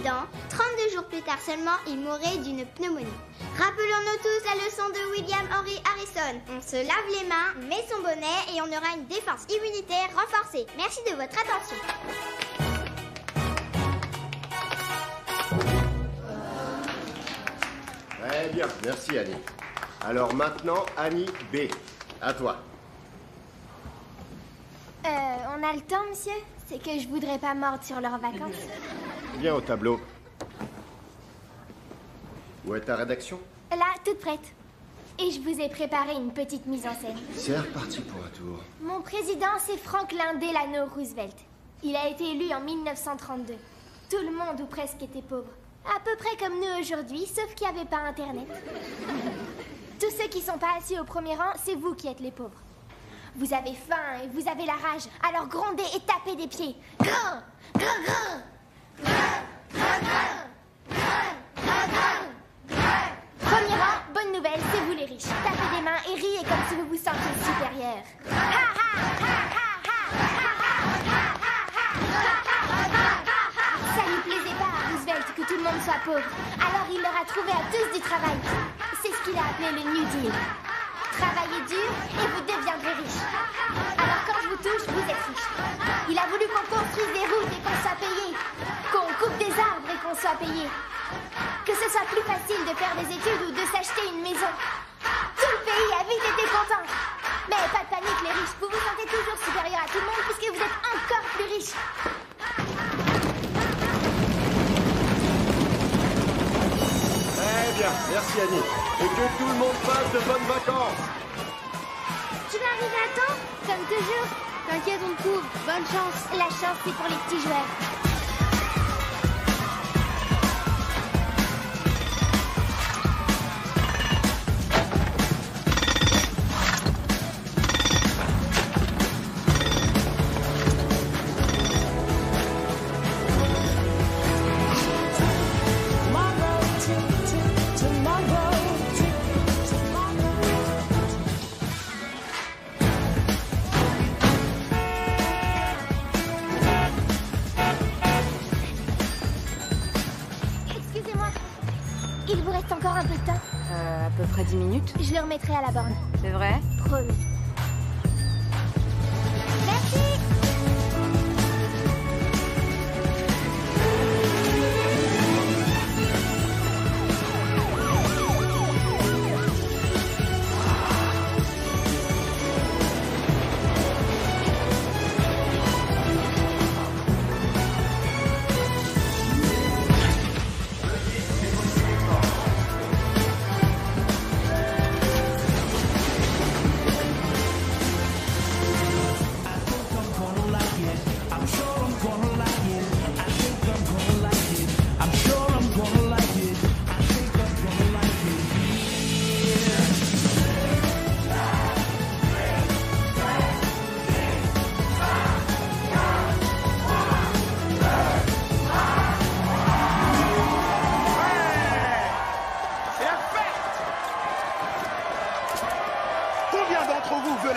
accident, 32 jours plus tard seulement, il mourrait d'une pneumonie. Rappelons-nous tous la leçon de William Henry Harrison. On se lave les mains, met son bonnet et on aura une défense immunitaire renforcée. Merci de votre attention. Très bien, merci Annie. Alors maintenant, Annie B. À toi. On a le temps, monsieur? C'est que je voudrais pas mordre sur leurs vacances. Viens au tableau. Où est ta rédaction? Là, toute prête. Et je vous ai préparé une petite mise en scène. C'est reparti pour un tour. Mon président, c'est Franklin Delano Roosevelt. Il a été élu en 1932. Tout le monde, ou presque, était pauvre. À peu près comme nous aujourd'hui, sauf qu'il n'y avait pas Internet. Tous ceux qui sont pas assis au premier rang, c'est vous qui êtes les pauvres. Vous avez faim et vous avez la rage, alors grondez et tapez des pieds. Grin, grin, grin. Grin, grin, grin. Grin, grin, grin. Premier rang, bonne nouvelle, c'est vous les riches. Tapez des mains et riez comme si vous vous sentiez supérieur. Ha ha ha ha ha ha ha. Ça lui plaisait pas à Roosevelt que tout le monde soit pauvre. Alors il leur a trouvé à tous du travail. C'est ce qu'il a appelé le New Deal. Travaillez dur et vous deviendrez riche. Alors quand je vous touche, vous êtes riche. Il a voulu qu'on construise des routes et qu'on soit payé. Qu'on coupe des arbres et qu'on soit payé. Que ce soit plus facile de faire des études ou de s'acheter une maison. Tout le pays a vite été content. Mais pas de panique les riches, vous vous sentez toujours supérieur à tout le monde puisque vous êtes encore plus riches. Très bien, merci Annie. Et que tout le monde passe de bonnes vacances. Tu vas arriver à temps? Comme toujours. T'inquiète, on te couvre. Bonne chance. La chance, c'est pour les petits joueurs. Il vous reste encore un peu de temps? À peu près 10 minutes. Je le remettrai à la borne. C'est vrai? Promis. Merci.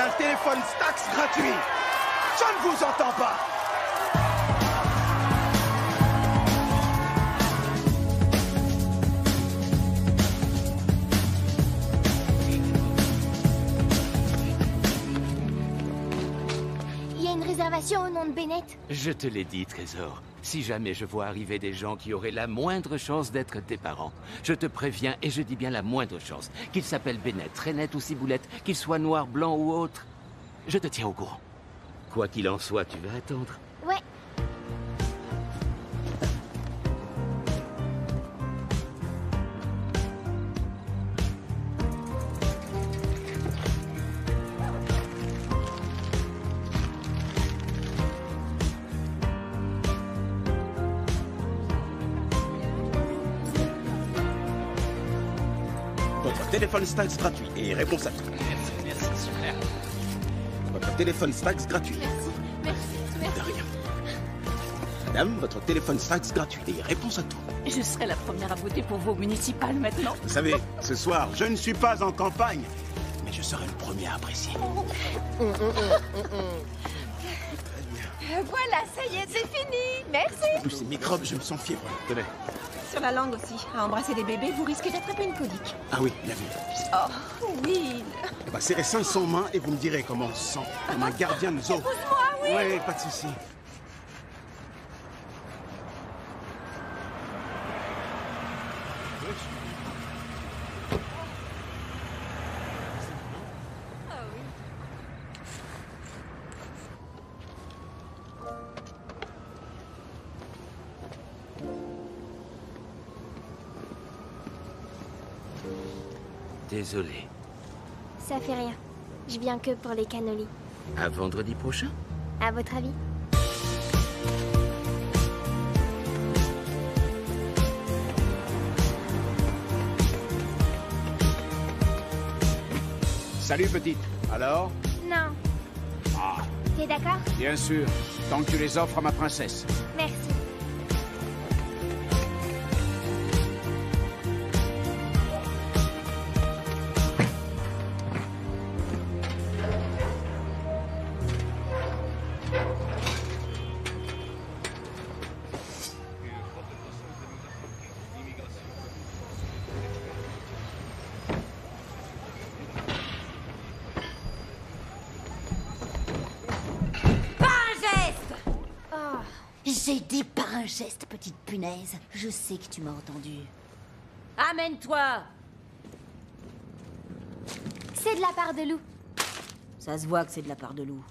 Un téléphone Stax gratuit. Je ne vous entends pas. Il y a une réservation au nom de Bennett. Je te l'ai dit, Trésor. Si jamais je vois arriver des gens qui auraient la moindre chance d'être tes parents, je te préviens, et je dis bien la moindre chance, qu'ils s'appellent Bennett, Renette ou Ciboulette, qu'ils soient noirs, blancs ou autres, je te tiens au courant. Quoi qu'il en soit, tu vas attendre. Ouais. Votre téléphone Stax gratuit et réponse à tout. Merci, super. Votre téléphone Stax gratuit. Merci. De rien. Madame, votre téléphone Stax gratuit et réponse à tout. Je serai la première à voter pour vos municipales maintenant. Vous savez, ce soir, je ne suis pas en campagne, mais je serai le premier à apprécier. Très bien. Voilà, ça y est, c'est fini. Merci. Ces microbes, je me sens fiévreux. Tenez. Sur la langue aussi. À embrasser des bébés, vous risquez d'attraper une colique. Ah oui, bien vu. Oh, oui. Eh ben, serrez ça sans main et vous me direz comment on se sent. Comme un gardien de zoo. Pousse-moi, oui. Ouais, pas de souci. Désolé. Ça fait rien. Je viens que pour les cannolis. À vendredi prochain? À votre avis? Salut, petite. Alors? Non. Ah, T'es d'accord? bien sûr. Tant que tu les offres à ma princesse. Merci. J'ai dit par un geste, petite punaise. Je sais que tu m'as entendu. Amène-toi! C'est de la part de Lou. Ça se voit que c'est de la part de Lou.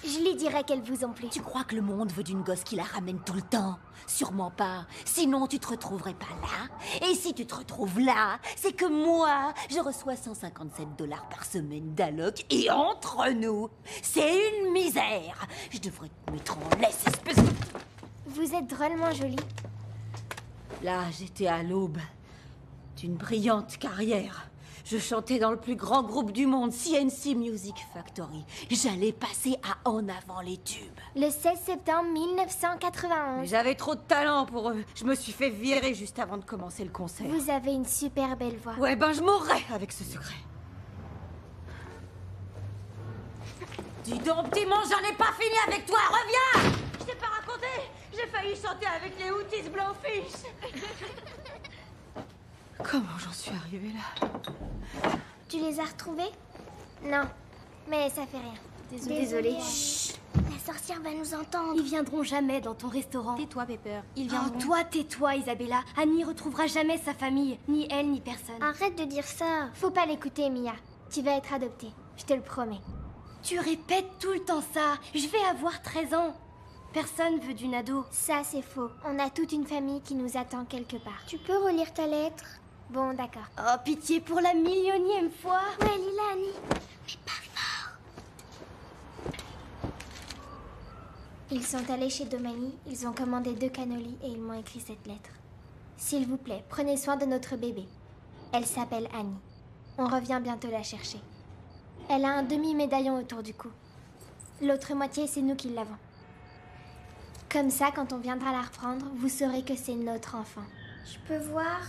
Je lui dirai qu'elle vous en plaît. Tu crois que le monde veut d'une gosse qui la ramène tout le temps? Sûrement pas. Sinon, tu te retrouverais pas là. Et si tu te retrouves là, c'est que moi, je reçois 157 $ par semaine d'alloc. Et entre nous, c'est une misère. Je devrais te mettre en laisse, espèce de... Vous êtes drôlement jolie. Là, j'étais à l'aube d'une brillante carrière. Je chantais dans le plus grand groupe du monde, CNC Music Factory. J'allais passer à en avant les tubes. Le 16 septembre 1991. Mais j'avais trop de talent pour eux. Je me suis fait virer juste avant de commencer le concert. Vous avez une super belle voix. Ouais, ben je mourrais avec ce secret. Dis donc, petit monstre, j'en ai pas fini avec toi, reviens! Je t'ai pas raconté. J'ai failli chanter avec les Houthis Blowfish. Comment j'en suis arrivée là? Tu les as retrouvés? Non, mais ça fait rien. Désolée. Chut. La sorcière va nous entendre. Ils viendront jamais dans ton restaurant. Tais-toi, Pepper. Ils Oh, viendront. toi, tais-toi, Isabella. Annie retrouvera jamais sa famille, ni elle, ni personne. Arrête de dire ça. Faut pas l'écouter, Mia. Tu vas être adoptée. Je te le promets. Tu répètes tout le temps ça. Je vais avoir 13 ans. Personne veut d'une ado. Ça, c'est faux. On a toute une famille qui nous attend quelque part. Tu peux relire ta lettre? Bon, d'accord. Oh, pitié pour la millionième fois. Ouais, Lila, Annie. Mais pas fort. Ils sont allés chez Domani, ils ont commandé 2 cannolis et ils m'ont écrit cette lettre. S'il vous plaît, prenez soin de notre bébé. Elle s'appelle Annie. On revient bientôt la chercher. Elle a un demi-médaillon autour du cou. L'autre moitié, c'est nous qui l'avons. Comme ça, quand on viendra la reprendre, vous saurez que c'est notre enfant. Je peux voir?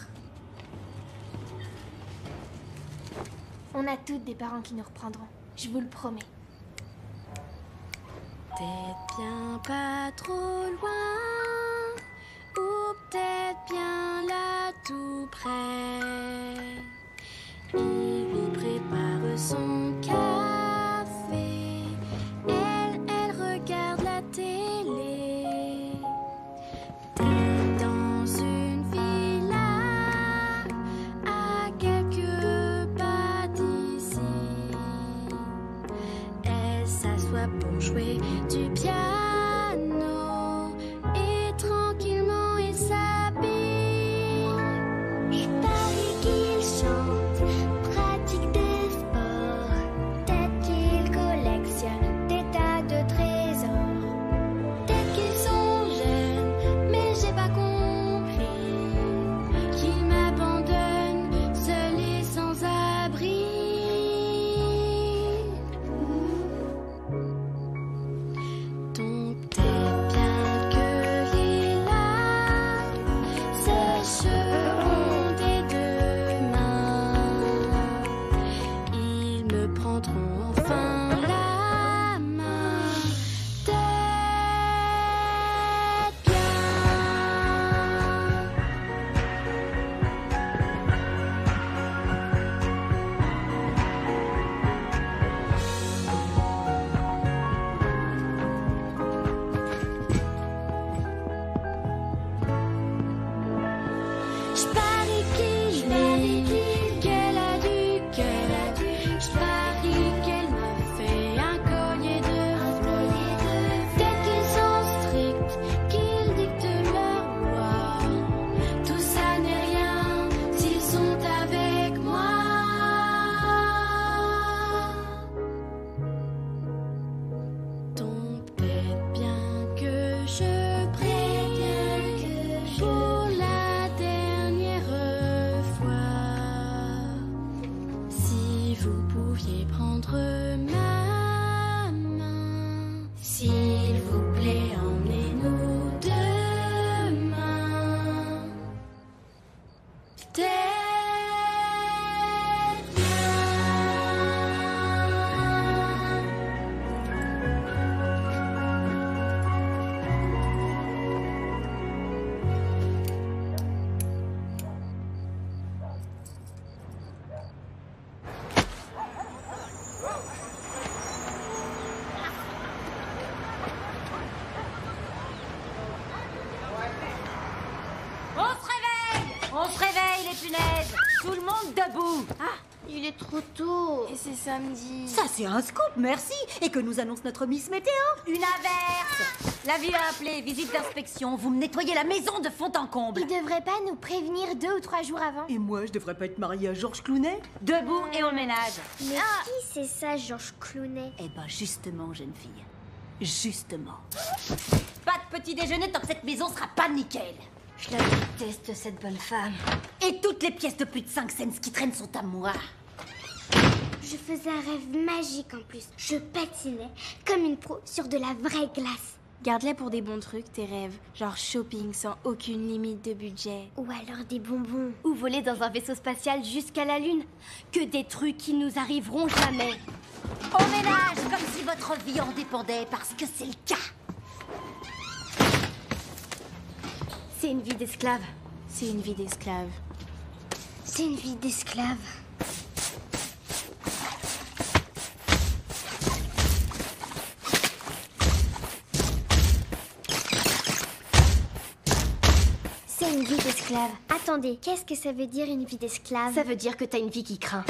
On a toutes des parents qui nous reprendront. Je vous le promets. Peut-être bien pas trop loin, ou peut-être bien là tout près. Il lui prépare son café. Elle regarde la télé. T'es dans une villa à quelques pas d'ici. Elle s'assoit pour jouer du piano et tranquillement il s'habille. Je parie qu'il chante, pratique des sports, peut-être qu'il collectionne des tas de trésors. Peut-être qu'ils sont jeunes, mais j'ai pas compris qu'ils m'abandonnent seul et sans abri. monte debout. Il est trop tôt. Et c'est samedi. Ça, c'est un scoop, merci. Et que nous annonce notre Miss Météo. Une averse. La ville a appelé, visite d'inspection. Vous me nettoyez la maison de fond en comble. Il devrait pas nous prévenir 2 ou 3 jours avant. Et moi, je devrais pas être mariée à Georges Clooney? Debout et au ménage. Mais qui c'est ça, Georges Clooney? Eh ben, justement, jeune fille. Justement. Pas de petit déjeuner tant que cette maison sera pas nickel. Je la déteste, cette bonne femme. Et toutes les pièces de plus de 5 cents qui traînent sont à moi. Je faisais un rêve magique en plus. Je patinais comme une pro sur de la vraie glace. Garde-les pour des bons trucs, tes rêves. Genre shopping sans aucune limite de budget. Ou alors des bonbons. Ou voler dans un vaisseau spatial jusqu'à la Lune. Que des trucs qui nous arriveront jamais. Au ménage, comme si votre vie en dépendait, parce que c'est le cas. C'est une vie d'esclave. C'est une vie d'esclave. C'est une vie d'esclave. C'est une vie d'esclave. Attendez, qu'est-ce que ça veut dire une vie d'esclave? Ça veut dire que t'as une vie qui craint.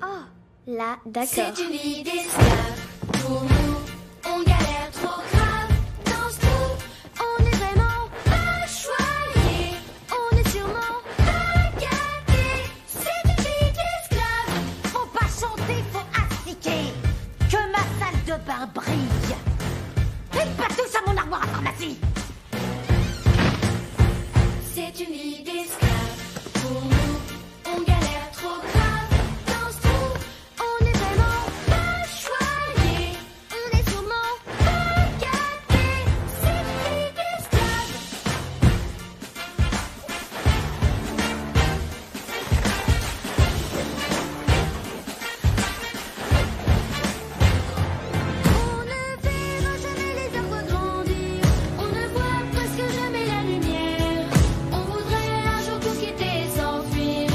Oh, là, d'accord. C'est une vie d'esclave. Pour nous, on galère trop grave. Dans ce trou, on est vraiment pas choyés. On est sûrement pas gâtés. C'est une vie d'esclave. Faut pas chanter, faut astiquer. Que ma salle de bain brille. Et pas tous à mon armoire à pharmacie. C'est une vie d'esclave. Pour nous, on galère trop grave. Dans ce trou, on est vraiment pas choyés. On est sûrement pas gâtés. C'est une vie d'esclave. On ne verra jamais les arbres grandir. On ne voit presque jamais la lumière. On voudrait un jour tout quitter et s'enfuir.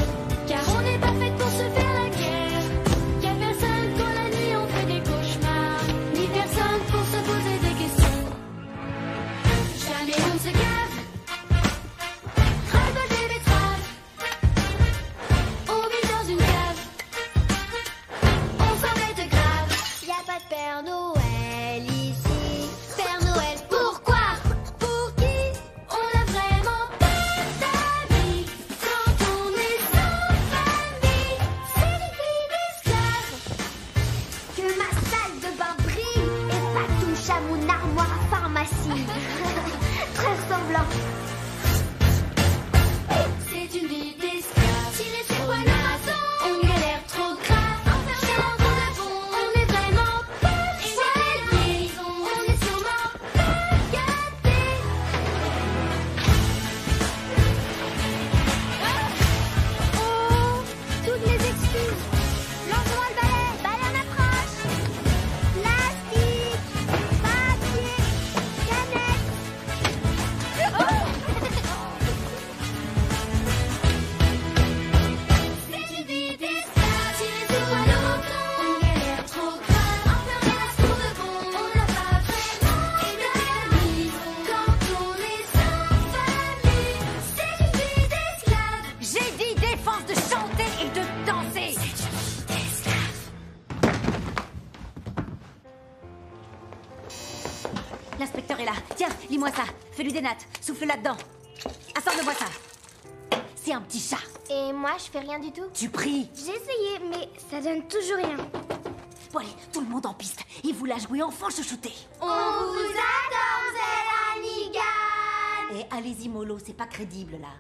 Car on n'est pas fait pour se faire la guerre. Y'a personne quand la nuit on fait des cauchemars. Ni personne pour se poser des questions. Jamais on ne se gave. Ras-le-bol des betteraves. On vit dans une cave. On s'embête grave. Y a pas de Père Noël ici. Père Noël, pourquoi? Pour qui? On a vraiment pas d'amis. Quand on est sans famille, c'est une vie d'esclave. Que ma salle de bain brille et pas touche à mon armoire à pharmacie. Très ressemblant. C'est une vie d'esclave. Tiré sur quoi le maçon, on galère trop grave. Enfermé dans le fond, on est vraiment pas choyés. On est sûrement pas gâtés. Oh, toutes mes excuses. Lançons le balai, balai en approche. Plastique, papier, canette. C'est une vie d'esclave. Tiré sur quoi le maçon, on galère trop grave. Enfermé à ce de bon, on n'a pas vraiment d'amis. Quand on est sans famille, c'est une vie d'esclave. J'ai dit défense de chanter et de danser. L'inspecteur est là. Tiens, lis-moi ça. Fais-lui des nattes. Souffle là-dedans. Assemble-moi ça. C'est un petit chat. Et moi, je fais rien du tout. Tu pries. J'ai essayé, mais ça donne toujours rien. Bon allez, tout le monde en piste. Et vous la jouez enfant chouchouté. On vous attend, Zéla Nigan. Et allez-y mollo, c'est pas crédible là.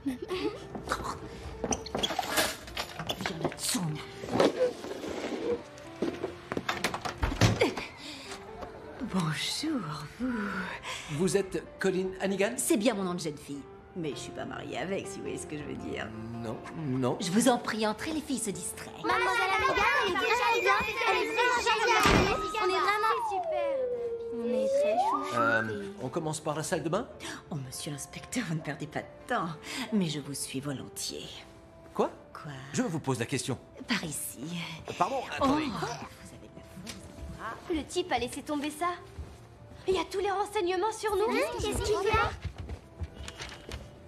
Viens Tsoun. Bonjour, vous. Vous êtes Colin Hannigan? C'est bien mon nom de jeune fille. Mais je suis pas mariée avec, si vous voyez ce que je veux dire. Non, non. Je vous en prie, entrez, les filles se distraient. Mademoiselle Hannigan, elle est déjà bien. Elle est vraiment géniale. On est vraiment super. On est très chouchous. On commence par la salle de bain? Oh, monsieur l'inspecteur, vous ne perdez pas de temps. Mais je vous suis volontiers. Quoi? Quoi? Je vous pose la question. Par ici. Pardon, Oh, attendez. vous avez de la force. Le type a laissé tomber ça. Il y a tous les renseignements sur nous. Qu'est-ce qu'il fait?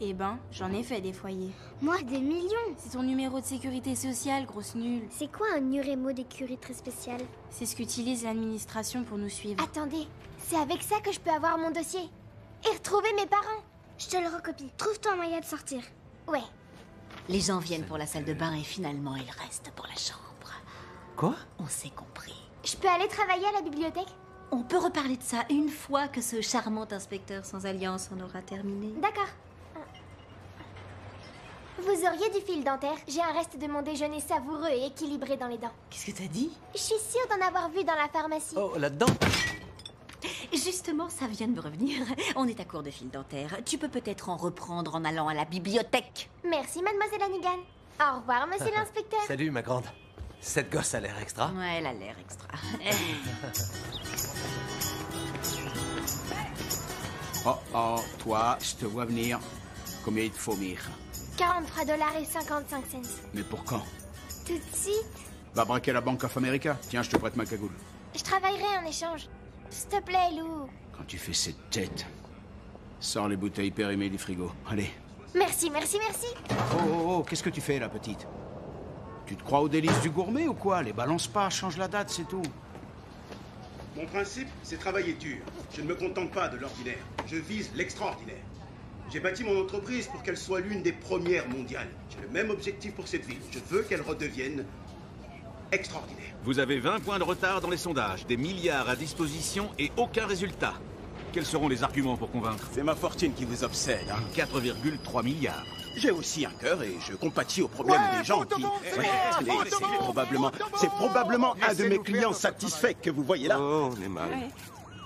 Eh ben, j'en ai fait des foyers. Moi, des millions. C'est ton numéro de sécurité sociale, grosse nulle. C'est quoi un numéro d'écurie très spécial? C'est ce qu'utilise l'administration pour nous suivre. Attendez, c'est avec ça que je peux avoir mon dossier. Et retrouver mes parents. Je te le recopie. Trouve-toi un moyen de sortir. Ouais. Les gens viennent pour la salle de bain et finalement ils restent pour la chambre. Quoi? On s'est compris. Je peux aller travailler à la bibliothèque? On peut reparler de ça une fois que ce charmant inspecteur sans alliance en aura terminé. D'accord. Vous auriez du fil dentaire? J'ai un reste de mon déjeuner savoureux et équilibré dans les dents. Qu'est-ce que t'as dit? Je suis sûre d'en avoir vu dans la pharmacie. Oh, là-dedans? Justement, ça vient de me revenir. On est à court de fil dentaire. Tu peux peut-être en reprendre en allant à la bibliothèque. Merci, mademoiselle Hannigan. Au revoir, monsieur l'inspecteur. Salut, ma grande. Cette gosse a l'air extra. Ouais, elle a l'air extra. Oh, oh, toi, je te vois venir. Combien il te faut, Mir? 43 $ et 55 cents. Mais pour quand? Tout de suite? Va braquer la Bank of America. Tiens, je te prête ma cagoule. Je travaillerai en échange. S'il te plaît, Lou. Quand tu fais cette tête, sors les bouteilles périmées du frigo. Allez. Merci, merci, merci. Oh, qu'est-ce que tu fais, là, petite? Tu te crois aux délices du gourmet ou quoi? Les balance pas, change la date, c'est tout. Mon principe, c'est travailler dur. Je ne me contente pas de l'ordinaire. Je vise l'extraordinaire. J'ai bâti mon entreprise pour qu'elle soit l'une des premières mondiales. J'ai le même objectif pour cette ville. Je veux qu'elle redevienne extraordinaire. Vous avez 20 points de retard dans les sondages, des milliards à disposition et aucun résultat. Quels seront les arguments pour convaincre? C'est ma fortune qui vous obsède, hein. 4,3 milliards. J'ai aussi un cœur et je compatis aux problèmes des gens qui... C'est probablement un de mes clients satisfaits que vous voyez là. Oh, on est mal.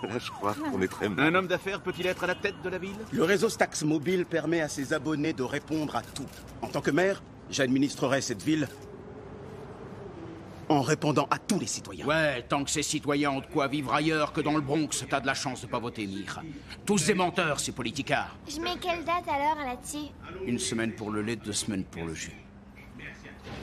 Là, je crois qu'on est très mal. Un homme d'affaires peut-il être à la tête de la ville? Le réseau Stax Mobile permet à ses abonnés de répondre à tout. En tant que maire, j'administrerai cette ville en répondant à tous les citoyens. Ouais, tant que ces citoyens ont de quoi vivre ailleurs que dans le Bronx, t'as de la chance de pas voter, Mir. Tous des menteurs, ces politicards. Je mets quelle date alors là-dessus? 1 semaine pour le lait, 2 semaines pour le jus.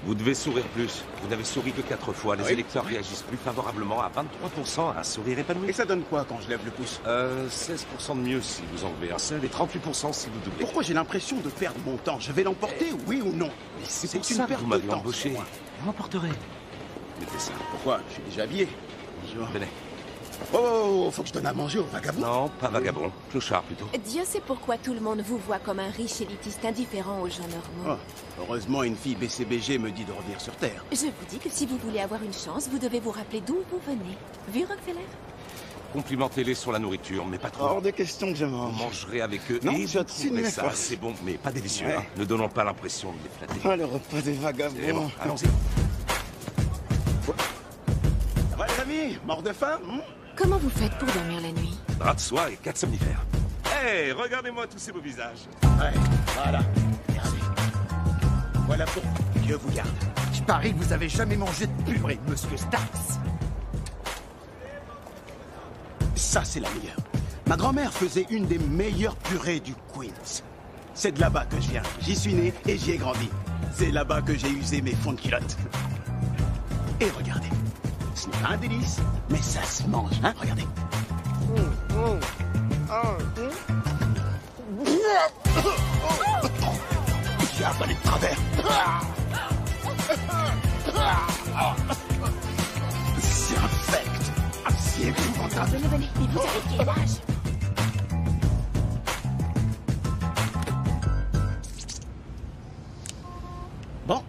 Vous devez sourire plus. Vous n'avez souri que 4 fois. Les électeurs réagissent plus favorablement à 23% à un sourire épanoui. Et ça donne quoi quand je lève le pouce? 16% de mieux si vous enlevez un seul et 38% si vous doublez. Pourquoi j'ai l'impression de perdre mon temps? Je vais l'emporter, oui ou non? C'est pour ça que vous m'avez embauché. Vous l'emporterez. Mettez ça. Pourquoi? Je suis déjà habillé. Bonjour. Venez. Oh, faut que je donne à manger aux vagabonds. Non, pas vagabond. Clochard plutôt. Dieu sait pourquoi tout le monde vous voit comme un riche élitiste indifférent aux gens normaux. Oh, heureusement, une fille BCBG me dit de revenir sur Terre. Je vous dis que si vous voulez avoir une chance, vous devez vous rappeler d'où vous venez. Vu Rockefeller? Complimentez-les sur la nourriture, mais pas trop. Hors de question que je mange. Vous mangerez avec eux Non, et tu as vous trouverez ça. fois. C'est bon, mais pas délicieux. Ouais. Hein. Ne donnons pas l'impression de les flatter. Oh, le repas des vagabonds. C'est bon, allons-y. Ça va les amis? Mort de faim? Comment vous faites pour dormir la nuit? Drap de soie et 4 somnifères. Hé, regardez-moi tous ces beaux visages. Ouais, voilà. Merci. Voilà pour Dieu vous garde. Je parie que vous avez jamais mangé de purée, monsieur Stax. Ça, c'est la meilleure. Ma grand-mère faisait une des meilleures purées du Queens. C'est de là-bas que je viens. J'y suis né et j'y ai grandi. C'est là-bas que j'ai usé mes fonds de culotte. Et regardez. Ce n'est pas un délice, mais ça se mange, hein? Regardez. J'ai avalé de travers. C'est infect. C'est épouvantable. Venez, mais vous avez quel âge? Bon.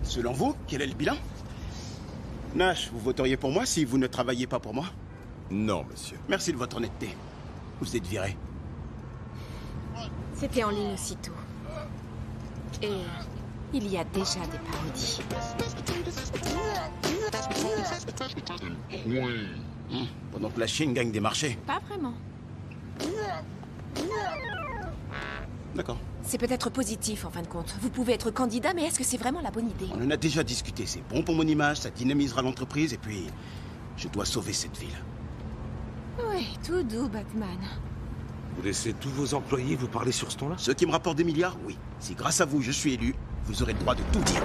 Selon vous, quel est le bilan? Nash, vous voteriez pour moi si vous ne travailliez pas pour moi? Non, monsieur. Merci de votre honnêteté. Vous êtes viré. C'était en ligne aussitôt. Et il y a déjà des parodies. Pendant que la Chine gagne des marchés. Pas vraiment. D'accord. C'est peut-être positif en fin de compte. Vous pouvez être candidat, mais est-ce que c'est vraiment la bonne idée? On en a déjà discuté. C'est bon pour mon image, ça dynamisera l'entreprise et puis je dois sauver cette ville. Oui, tout doux, Batman. Vous laissez tous vos employés vous parler sur ce ton-là? Ceux qui me rapportent des milliards, oui. Si grâce à vous je suis élu, vous aurez le droit de tout dire.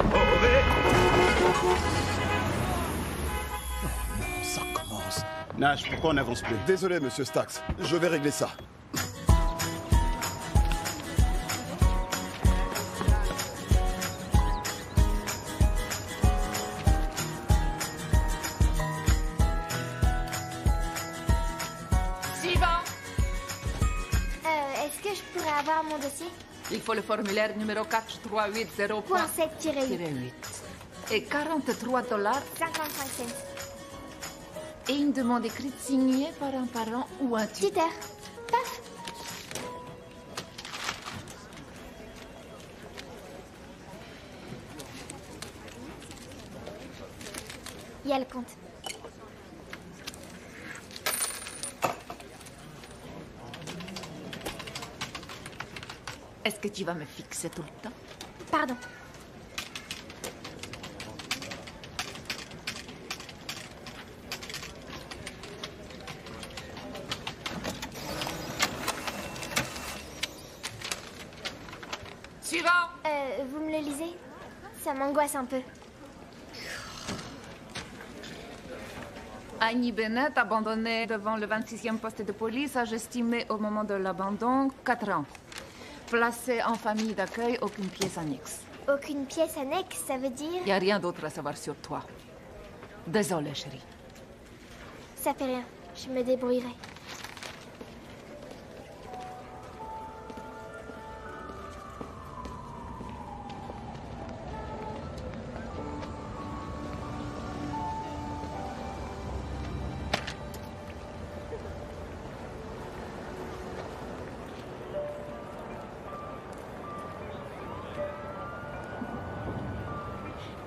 Ça commence. Nash, pourquoi on n'avance plus? Désolé, monsieur Stax. Je vais régler ça. avoir mon dossier? Il faut le formulaire numéro 4380.7-8. Et $43. 55 cents. Et une demande écrite signée par un parent ou un tuteur. Tuteur. Paf. Il y a le compte. Est-ce que tu vas me fixer tout le temps? Pardon. Suivant. Vous me le lisez? Ça m'angoisse un peu. Annie Bennett, abandonnée devant le 26e poste de police, âge estimé au moment de l'abandon, 4 ans. Placée en famille d'accueil, aucune pièce annexe. Aucune pièce annexe, ça veut dire? Il n'y a rien d'autre à savoir sur toi. Désolée, chérie. Ça fait rien, je me débrouillerai.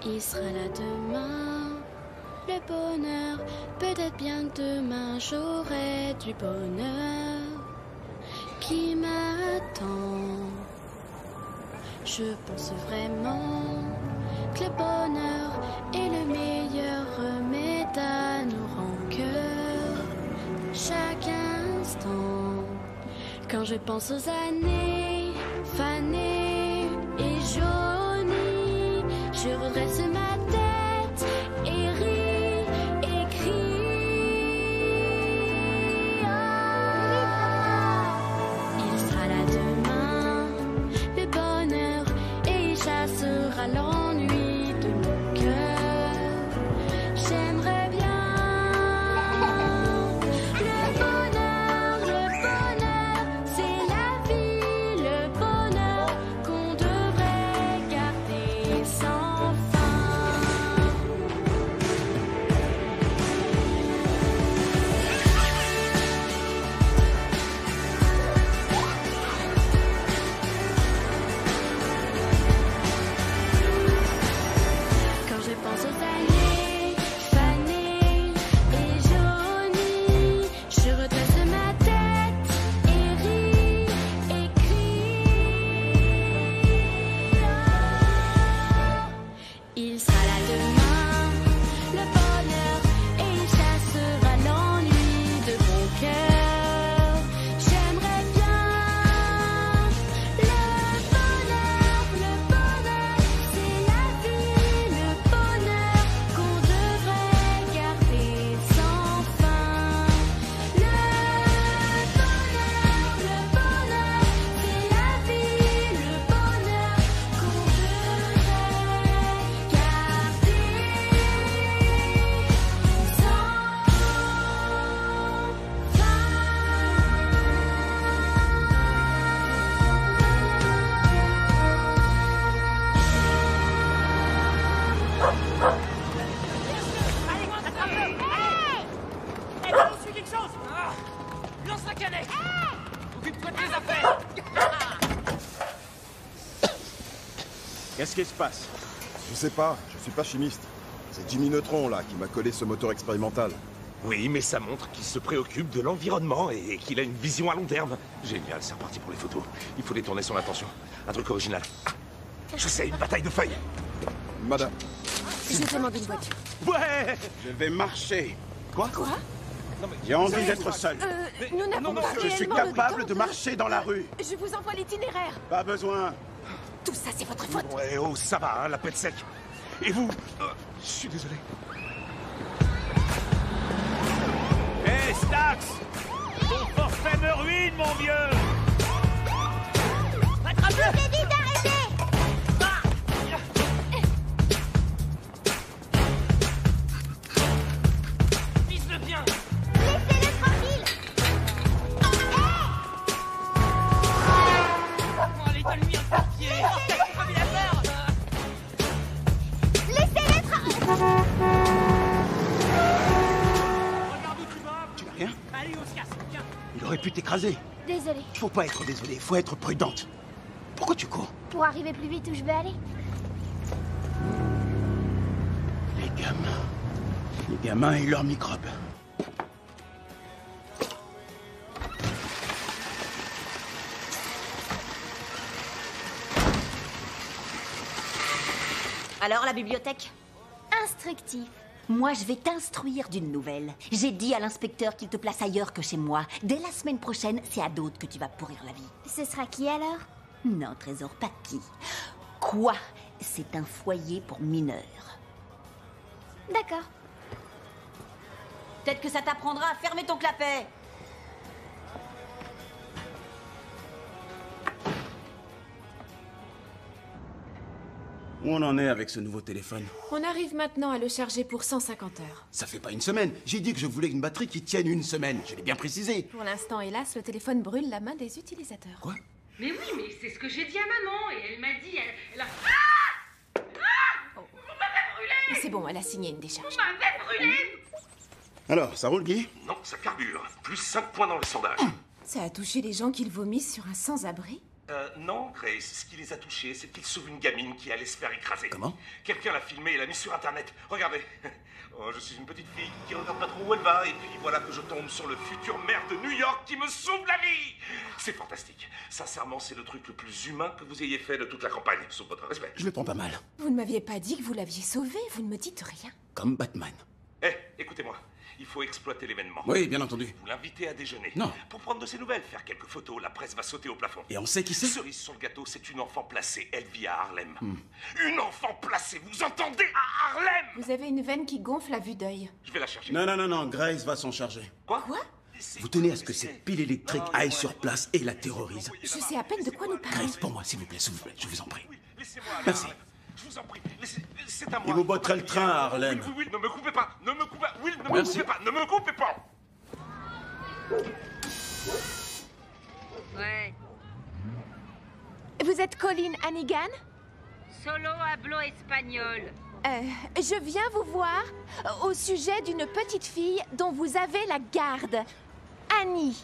Il sera là demain, le bonheur. Peut-être bien que demain j'aurai du bonheur qui m'attend. Je pense vraiment que le bonheur est le meilleur remède à nos rancœurs. Chaque instant, quand je pense aux années fanées et jaunies, je redresse ma tête et ris et crie. Il sera là demain, le bonheur, et il chassera l'ennui de mon cœur. J'aimerais bien le bonheur, c'est la vie, le bonheur qu'on devrait garder sans fin. Quand je pense aux années fanées et jaunies, je redresse ma tête et ris et crie. Il sera là demain, le bonheur, et il chassera l'ennui de mon cœur. J'aimerais bien le bonheur, c'est la vie, le bonheur qu'on devrait garder sans fin. Le bonheur, c'est la vie, le bonheur qu'on devrait garder sans Hey, on suit quelque chose. Lance la canette. Occupe-toi de tes affaires. Qu'est-ce qui se passe? Je sais pas, je suis pas chimiste. C'est Jimmy Neutron, là, qui m'a collé ce moteur expérimental. Oui, mais ça montre qu'il se préoccupe de l'environnement et qu'il a une vision à long terme. Génial, c'est reparti pour les photos. Il faut détourner son attention. Un truc original. Ah, je sais, une bataille de feuilles. Madame. Je demande une voiture. Ouais, je vais marcher. Quoi? Quoi? J'ai envie d'être seul. Nous n'avons pas Je suis réellement le capable temps. de marcher dans la rue. Je vous envoie l'itinéraire. Pas besoin. Tout ça, c'est votre faute. Ouais, oh, ça va, hein, la pète sec. Et vous? Je suis désolé. Hé, Stax! Ton forfait me ruine, mon vieux! Attrape-le! Je t'ai dit d'arrêter! Vise-le bien! Laissez-le tranquille! pu t'écraser. Désolée. Faut pas être désolé, faut être prudente. Pourquoi tu cours? Pour arriver plus vite où je veux aller. Les gamins et leurs microbes. Alors, la bibliothèque? Instructif. Moi, je vais t'instruire d'une nouvelle. J'ai dit à l'inspecteur qu'il te place ailleurs que chez moi. Dès la semaine prochaine, c'est à d'autres que tu vas pourrir la vie. Ce sera qui alors? Non, Trésor, pas qui. Quoi? C'est un foyer pour mineurs. D'accord. Peut-être que ça t'apprendra à fermer ton clapet. Où on en est avec ce nouveau téléphone? On arrive maintenant à le charger pour 150 heures. Ça fait pas une semaine. J'ai dit que je voulais une batterie qui tienne une semaine. Je l'ai bien précisé. Pour l'instant, hélas, le téléphone brûle la main des utilisateurs. Quoi? Mais oui, mais c'est ce que j'ai dit à maman et elle m'a dit... Elle a... Oh. Vous m'avez brûlé! C'est bon, elle a signé une décharge. Vous m'avez brûlé! Alors, ça roule, Guy? Non, ça carbure. Plus 5 points dans le sondage. Ça a touché les gens qu'ils vomissent sur un sans-abri? Non, Grace, ce qui les a touchés, c'est qu'ils sauvent une gamine qui allait se faire écraser. Comment? Quelqu'un l'a filmée et l'a mise sur Internet. Regardez. Oh, je suis une petite fille qui regarde pas trop où elle va, et puis voilà que je tombe sur le futur maire de New York qui me sauve la vie. C'est fantastique. Sincèrement, c'est le truc le plus humain que vous ayez fait de toute la campagne, sous votre respect. Je le prends pas mal. Vous ne m'aviez pas dit que vous l'aviez sauvé, vous ne me dites rien. Comme Batman. Écoutez-moi. Il faut exploiter l'événement. Oui, bien entendu. Vous l'invitez à déjeuner. Non. Pour prendre de ses nouvelles, faire quelques photos, la presse va sauter au plafond. Et on sait qui c'est? Cerise sur le gâteau, c'est une enfant placée. Elle vit à Harlem. Une enfant placée, vous entendez? À Harlem! Vous avez une veine qui gonfle à vue d'œil. Je vais la chercher. Non, Grace va s'en charger. Quoi? Vous tenez à ce que cette pile électrique aille sur place et la terrorise. Je sais à peine de quoi nous parlons. Grace, pour moi, s'il vous plaît, je vous en prie. Laissez-moi. Merci. Je vous en prie, c'est à moi. Et vous botterez le train à Harlem. Oui, ne me coupez pas. Ne me coupez pas. Oui, ne me Merci. coupez pas. Ne me coupez pas. Ouais. Vous êtes Colleen Hannigan? Solo hablo espagnol. Je viens vous voir au sujet d'une petite fille dont vous avez la garde. Annie.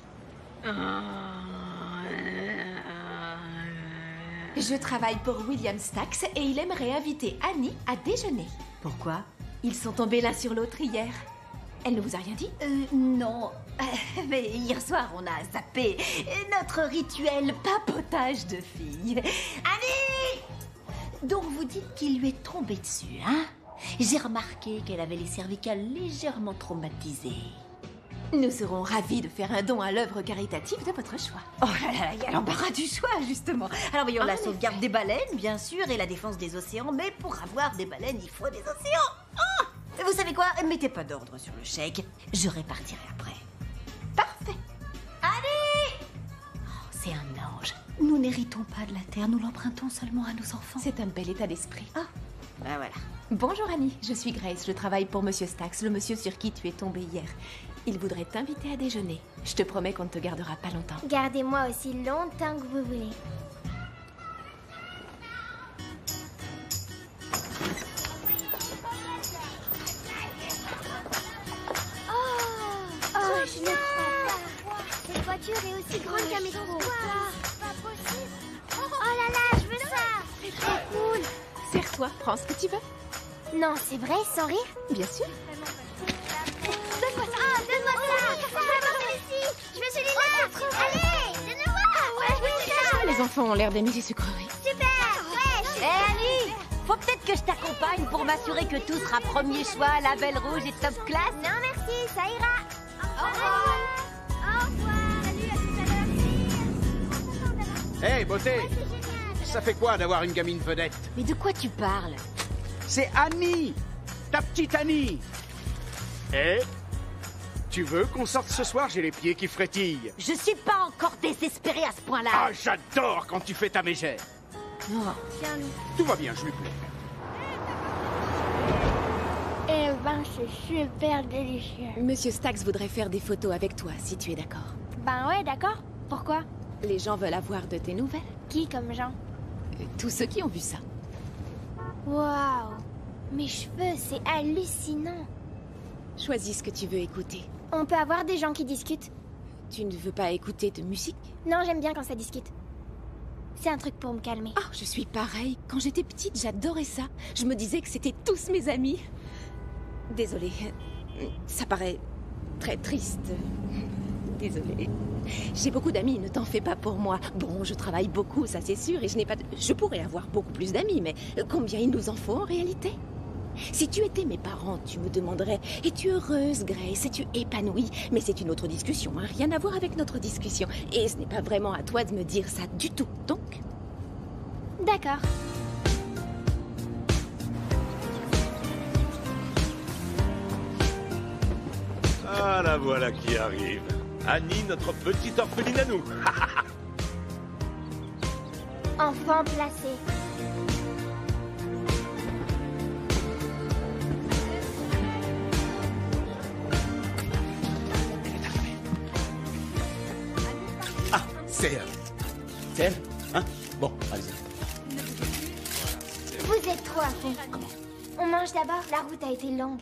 Je travaille pour William Stax et il aimerait inviter Annie à déjeuner. Pourquoi? Ils sont tombés l'un sur l'autre hier. Elle ne vous a rien dit? Non. Mais hier soir, on a zappé notre rituel papotage de filles. Annie! Donc vous dites qu'il lui est tombé dessus, hein? J'ai remarqué qu'elle avait les cervicales légèrement traumatisées. Nous serons ravis de faire un don à l'œuvre caritative de votre choix. Oh là là, il y a l'embarras du choix, justement. Alors voyons, la sauvegarde des baleines, bien sûr, et la défense des océans, mais pour avoir des baleines, il faut des océans. Oh! Vous savez quoi? Mettez pas d'ordre sur le chèque. Je répartirai après. Parfait. Allez! Oh, c'est un ange. Nous n'héritons pas de la terre, nous l'empruntons seulement à nos enfants. C'est un bel état d'esprit. Ah, ben voilà. Bonjour Annie, je suis Grace, je travaille pour Monsieur Stax, le monsieur sur qui tu es tombée hier. Il voudrait t'inviter à déjeuner. Je te promets qu'on ne te gardera pas longtemps. Gardez-moi aussi longtemps que vous voulez. Oh, je ne crois pas. Cette voiture est aussi grande qu'un métro. Pas possible. Oh là là, je veux ça. C'est trop cool. Serre-toi, prends ce que tu veux. Non, c'est vrai, sans rire? Bien sûr. Donne-moi ça. Ah, donne-moi ça. Je veux avoir celui-ci. Je veux celui-là. Allez, donne-le-moi. Ouais, je veux ça. Les enfants ont l'air d'aimer les sucreries. Super. Ouais. Hé Annie, faut peut-être que je t'accompagne pour m'assurer que tout sera premier choix, label rouge et top classe. Non, merci, ça ira. Au revoir. Au revoir. Salut, à tout à l'heure. Hé, beauté! Ça fait quoi d'avoir une gamine vedette? Mais de quoi tu parles? C'est Annie! Ta petite Annie! Eh? Tu veux qu'on sorte ce soir? J'ai les pieds qui frétillent. Je suis pas encore désespérée à ce point-là. Ah, j'adore quand tu fais ta mégère. Tout va bien, je lui plais. Eh ben, c'est super délicieux. Monsieur Stax voudrait faire des photos avec toi, si tu es d'accord. Ben ouais, d'accord. Pourquoi? Les gens veulent avoir de tes nouvelles. Qui comme gens? Tous ceux qui ont vu ça. Waouh! Mes cheveux, c'est hallucinant. Choisis ce que tu veux écouter. On peut avoir des gens qui discutent? Tu ne veux pas écouter de musique? Non, j'aime bien quand ça discute. C'est un truc pour me calmer. Oh, je suis pareille. Quand j'étais petite, j'adorais ça. Je me disais que c'était tous mes amis. Désolée. Ça paraît très triste. Désolée. J'ai beaucoup d'amis, ne t'en fais pas pour moi. Bon, je travaille beaucoup, ça c'est sûr, et je n'ai pas de... Je pourrais avoir beaucoup plus d'amis, mais combien il nous en faut en réalité? Si tu étais mes parents, tu me demanderais « Es-tu heureuse, Grace? Es-tu épanouie ?» Mais c'est une autre discussion, hein, rien à voir avec notre discussion. Et ce n'est pas vraiment à toi de me dire ça du tout, donc... D'accord. Ah, la voilà qui arrive. Annie, notre petite orpheline à nous. Enfant placé. Ah, c'est elle, hein? Bon, allez-y. Vous êtes trop à fond. Comment? On mange d'abord, la route a été longue.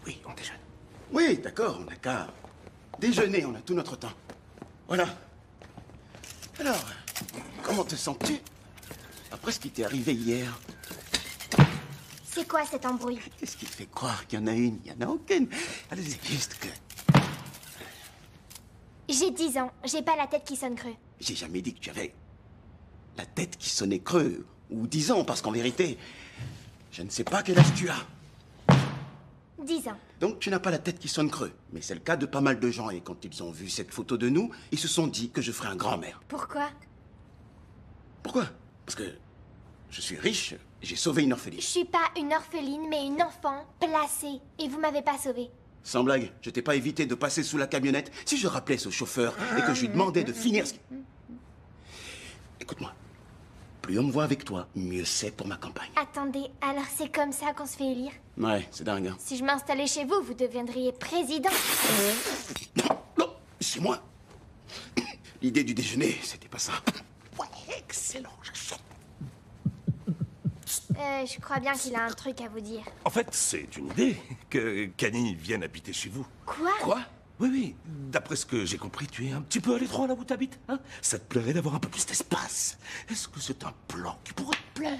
Oui, on déjeune. Oui, d'accord, on n'a qu'à déjeuner, on a tout notre temps. Voilà. Alors, comment te sens-tu après ce qui t'est arrivé hier? C'est quoi cette embrouille? Qu'est-ce qui te fait croire qu'il y en a une? Il n'y en a aucune. Allez-y, juste que... J'ai 10 ans, j'ai pas la tête qui sonne creux. J'ai jamais dit que tu avais la tête qui sonnait creux, ou 10 ans, parce qu'en vérité, je ne sais pas quel âge tu as. 10 ans. Donc tu n'as pas la tête qui sonne creux. Mais c'est le cas de pas mal de gens, et quand ils ont vu cette photo de nous, ils se sont dit que je ferais un grand-mère. Pourquoi? Pourquoi? Parce que je suis riche, et j'ai sauvé une orpheline. Je suis pas une orpheline, mais une enfant placée. Et vous m'avez pas sauvée. Sans blague, je t'ai pas évité de passer sous la camionnette si je rappelais ce chauffeur et que je lui demandais de finir ce... Écoute-moi, plus on me voit avec toi, mieux c'est pour ma campagne. Attendez, alors c'est comme ça qu'on se fait élire? Ouais, c'est dingue, hein. Si je m'installais chez vous, vous deviendriez président. Non, c'est moi. L'idée du déjeuner, c'était pas ça. Ouais, excellent, j'achète. Je crois bien qu'il a un truc à vous dire. En fait, c'est une idée que Kenny vienne habiter chez vous. Quoi? Quoi? Oui, oui. D'après ce que j'ai compris, tu es un petit peu à l'étroit là où t'habites, hein? Ça te plairait d'avoir un peu plus d'espace. Est-ce que c'est un plan qui pourrait te plaire?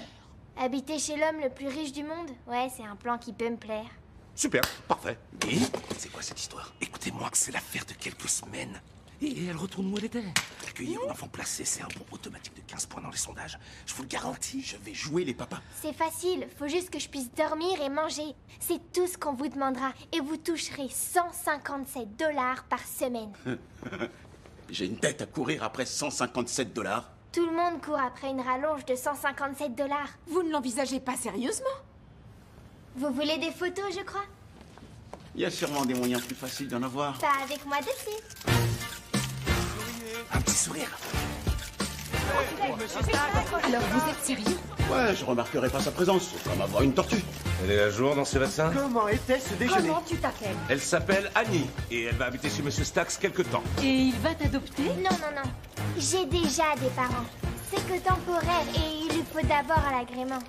Habiter chez l'homme le plus riche du monde? Ouais, c'est un plan qui peut me plaire. Super, parfait. Et c'est quoi cette histoire? Écoutez-moi, c'est l'affaire de quelques semaines. Et elle retourne où elle était. Accueillir un enfant placé, c'est un bon automatique de 15 points dans les sondages. Je vous le garantis. Je vais jouer les papas. C'est facile, faut juste que je puisse dormir et manger. C'est tout ce qu'on vous demandera. Et vous toucherez 157 $ par semaine. J'ai une tête à courir après 157 $. Tout le monde court après une rallonge de 157 $. Vous ne l'envisagez pas sérieusement? Vous voulez des photos, je crois? Il y a sûrement des moyens plus faciles d'en avoir. Pas avec moi dessus. Un petit sourire. Alors vous êtes sérieux? Ouais, je remarquerai pas sa présence. C'est comme avoir une tortue. Elle est à jour dans ses vaccins? Comment était ce déjeuner? Comment tu t'appelles? Elle s'appelle Annie et elle va habiter chez Monsieur Stax quelque temps. Et il va t'adopter? Non, non, non. J'ai déjà des parents. C'est que temporaire et il lui faut d'abord un agrément.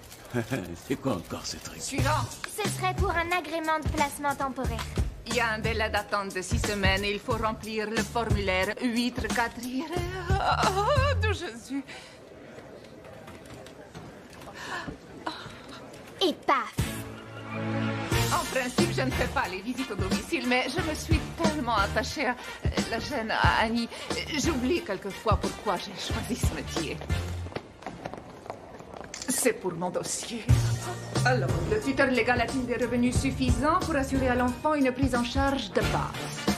C'est quoi encore ce truc? Suivant. Ce serait pour un agrément de placement temporaire. Il y a un délai d'attente de 6 semaines et il faut remplir le formulaire 8 4 de Jésus. Et paf! En principe, je ne fais pas les visites au domicile, mais je me suis tellement attachée à la jeune Annie. J'oublie quelquefois pourquoi j'ai choisi ce métier. C'est pour mon dossier. Alors, le tuteur légal a-t-il des revenus suffisants pour assurer à l'enfant une prise en charge de base?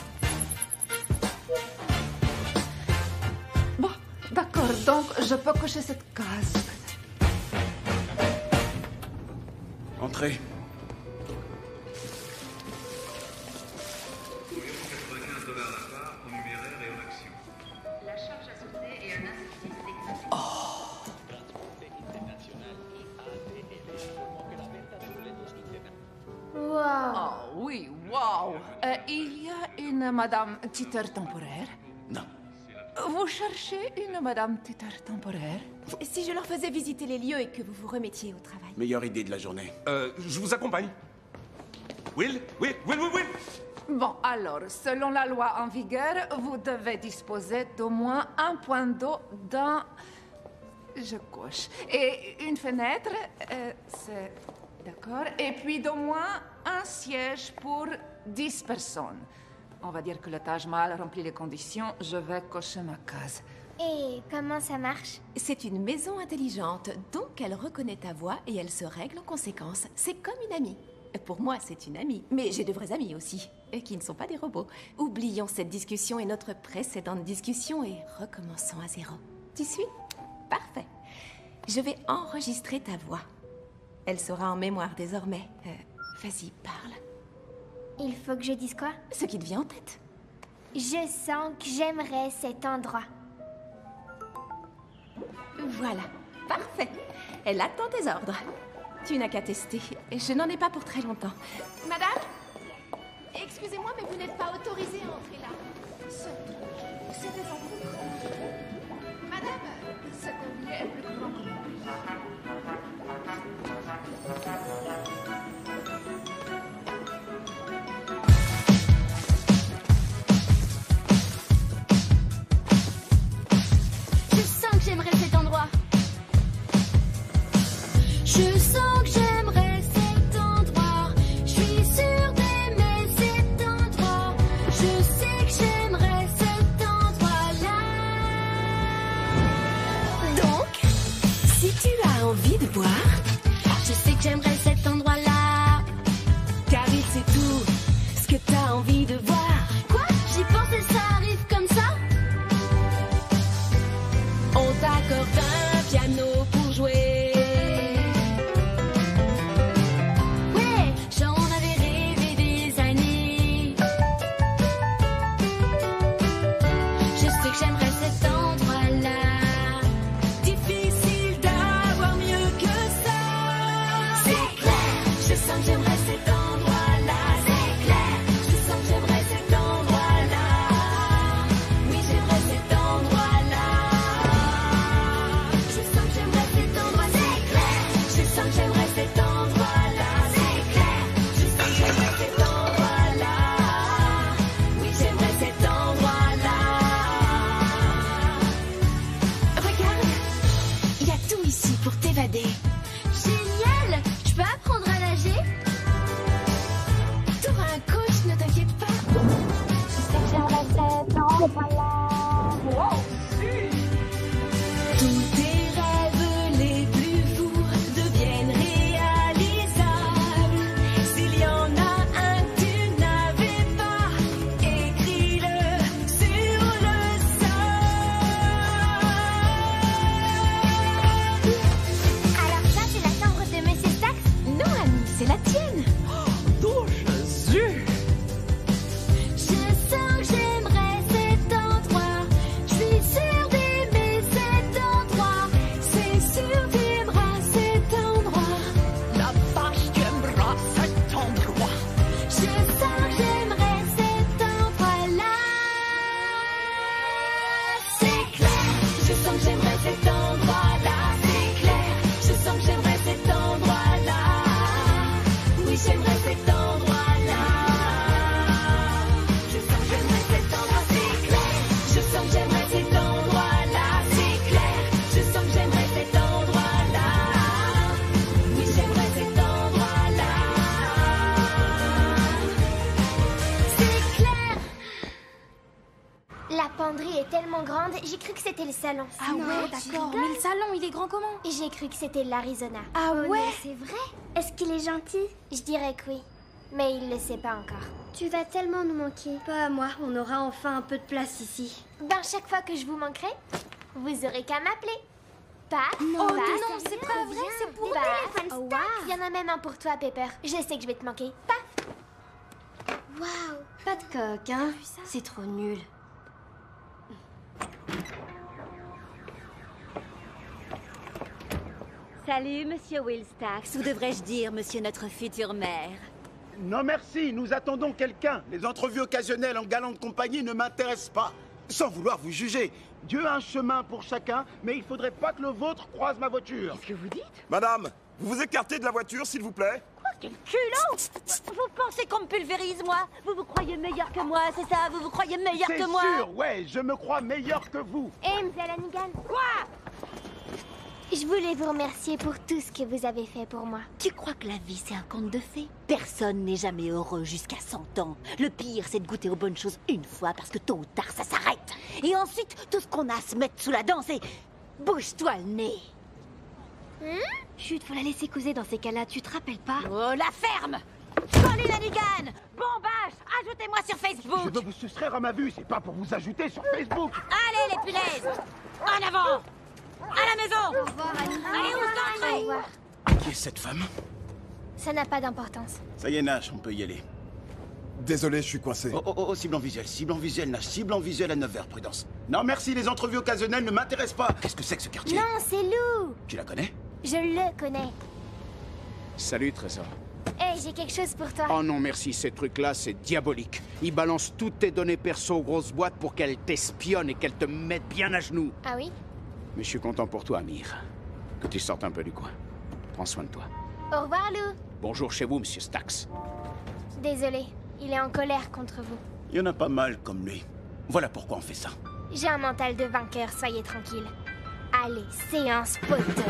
Bon, d'accord, donc je peux cocher cette case. Entrez. La charge associée est un assistif technique. Wow! Oh oui, wow! Il y a une madame tuteur temporaire? Non. Vous cherchez une madame tuteur temporaire? Si je leur faisais visiter les lieux et que vous vous remettiez au travail. Meilleure idée de la journée. Je vous accompagne. Will? Bon, alors, selon la loi en vigueur, vous devez disposer d'au moins un point d'eau dans... Je coche. Et une fenêtre, c'est... D'accord. Et puis d'au moins un siège pour 10 personnes. On va dire que le Taj Mahal remplit les conditions, je vais cocher ma case. Et comment ça marche? C'est une maison intelligente, donc elle reconnaît ta voix et elle se règle en conséquence. C'est comme une amie. Pour moi, c'est une amie, mais j'ai de vrais amis aussi, et qui ne sont pas des robots. Oublions cette discussion et notre précédente discussion et recommençons à zéro. Tu suis? Parfait. Je vais enregistrer ta voix. Elle sera en mémoire désormais. Vas-y, parle. Il faut que je dise quoi? Ce qui te vient en tête. Je sens que j'aimerais cet endroit. Voilà, parfait. Elle attend tes ordres. Tu n'as qu'à tester. Je n'en ai pas pour très longtemps. Madame? Excusez-moi, mais vous n'êtes pas autorisée à entrer là. C'est des enfants. Madame, cet oublié est plus grand que moi. Je sens que j'aimerais cet endroit. Je sens que j'aimerais cet endroit. Je suis sûre d'aimer cet endroit. Je sais que j'aimerais cet endroit-là. Donc, si tu as envie de boire, je sais que j'aimerais cet endroit-là. car il sait tout ce que t'as envie de voir. Quoi? J'y pensais, ça arrive comme ça? On t'accorde un piano pour jouer. Ouais, j'en avais rêvé des années. Je sais que j'aimerais cet endroit-là. Difficile d'avoir mieux que ça. C'est clair, je sens que j'aimerais cet endroit-là. C'est clair, je sens que j'aimerais cet endroit-là. Oui, j'aimerais cet endroit-là. Je sens que j'aimerais cet endroit. C'est clair, je sens que j'aimerais cet endroit-là. C'est clair, je sens que j'aimerais cet endroit-là. Oui, j'aimerais cet endroit-là. Regarde, il y a tout ici pour t'évader. Génial! Je peux apprendre à nager? T'auras un coach, ne t'inquiète pas. Je sais que j'aimerais cet endroit-là. Tous tes rêves les plus fous deviennent réalisables. S'il y en a un que tu n'avais pas, écris-le sur le sol. Alors ça, c'est la chambre de Monsieur Stax? Non, Annie, c'est la tienne. Oh, Jésus! Je sens que j'aimerais cet endroit. Je suis sûre d'aimer cet endroit. C'est sûr t'aimeras cet endroit. La vache, tu aimeras cet endroit. Je sens que j'aimerais cet endroit-là. C'est clair, je sens que j'aimerais cet endroit-là. C'est clair, je sens que j'aimerais cet endroit-là. Oui, j'aimerais cet endroit-là. Je sens que j'aimerais cet endroit. C'est clair, je sens que j'aimerais cet endroit-là. C'est clair, je sens que j'aimerais cet endroit-là. Oui, j'aimerais cet endroit-là. C'est clair. La penderie est tellement grande, j'ai cru que c'était le salon. Ah ouais, d'accord. Mais le salon, il est grand comment? Et j'ai cru que c'était l'Arizona. Ah Oh ouais? non, c'est vrai? Est-ce qu'il est gentil? Je dirais que oui. Mais il le sait pas encore. Tu vas tellement nous manquer. Pas à moi, on aura enfin un peu de place ici. Ben, chaque fois que je vous manquerai, vous aurez qu'à m'appeler. Paf, Non, paf, non, c'est pas vrai, c'est pour paf, téléphone paf. Il y en a même un pour toi, Pepper. Je sais que je vais te manquer. Paf. Waouh, pas de coque, hein? C'est trop nul. Salut, monsieur Wilstax. Ou devrais-je dire, monsieur notre futur maire? Non merci, nous attendons quelqu'un. Les entrevues occasionnelles en galante compagnie ne m'intéressent pas. Sans vouloir vous juger, Dieu a un chemin pour chacun, mais il faudrait pas que le vôtre croise ma voiture. Qu'est-ce que vous dites? Madame, vous vous écartez de la voiture, s'il vous plaît? Quoi Quel culot! Vous pensez qu'on me pulvérise, moi? Vous vous croyez meilleur que moi, c'est ça? Vous vous croyez meilleur que moi? C'est sûr, ouais, je me crois meilleur que vous. Hé, Mzee Hannigan. Quoi? Je voulais vous remercier pour tout ce que vous avez fait pour moi. Tu crois que la vie, c'est un conte de fées? Personne n'est jamais heureux jusqu'à 100 ans. Le pire, c'est de goûter aux bonnes choses une fois, parce que tôt ou tard, ça s'arrête. Et ensuite, tout ce qu'on a à se mettre sous la dent, c'est... Bouge-toi le nez. Chut, faut la laisser causer dans ces cas-là, tu te rappelles pas? Oh, la ferme! Colin Hannigan! Bombage! Ajoutez-moi sur Facebook! Je veux vous soustraire à ma vue, c'est pas pour vous ajouter sur Facebook. Allez, les punaises! En avant! À la maison! Au revoir, Annie. Allez, où s'entrer? Au revoir. Qui est cette femme? Ça n'a pas d'importance. Ça y est, Nash, on peut y aller. Désolé, je suis coincé. Oh, cible en visuel, Nash, cible en visuel à 9h, prudence. Non, merci, les entrevues occasionnelles ne m'intéressent pas. Qu'est-ce que c'est que ce quartier? Non, c'est Lou. Tu la connais? Je le connais. Salut, Trésor. Hé, j'ai quelque chose pour toi. Oh non, merci, ces trucs-là, c'est diabolique. Ils balancent toutes tes données perso aux grosses boîtes pour qu'elles t'espionnent et qu'elles te mettent bien à genoux. Ah oui? Mais je suis content pour toi, Amir. Que tu sortes un peu du coin. Prends soin de toi. Au revoir, Lou. Bonjour chez vous, monsieur Stax. Désolé, il est en colère contre vous. Il y en a pas mal comme lui. Voilà pourquoi on fait ça. J'ai un mental de vainqueur, soyez tranquille. Allez, séance photo.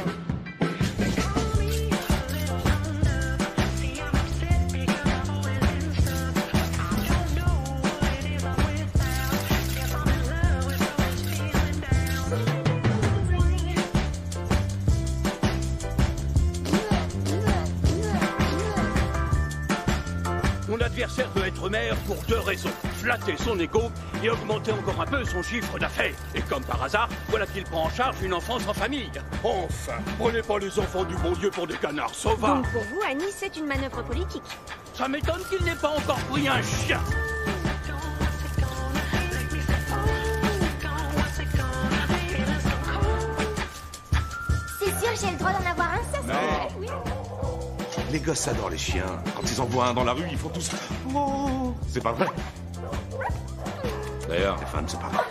Mon adversaire veut être maire pour 2 raisons. Flatter son ego et augmenter encore un peu son chiffre d'affaires. Et comme par hasard, voilà qu'il prend en charge une enfance en famille. Enfin, prenez pas les enfants du bon Dieu pour des canards sauvages. Donc pour vous, Annie, c'est une manœuvre politique. Ça m'étonne qu'il n'ait pas encore pris un chien. C'est sûr, j'ai le droit d'en avoir un, ça? Non. Oui. Les gosses adorent les chiens. Quand ils en voient un dans la rue, ils font tous... Oh, c'est pas vrai. D'ailleurs, les femmes, c'est pas vrai.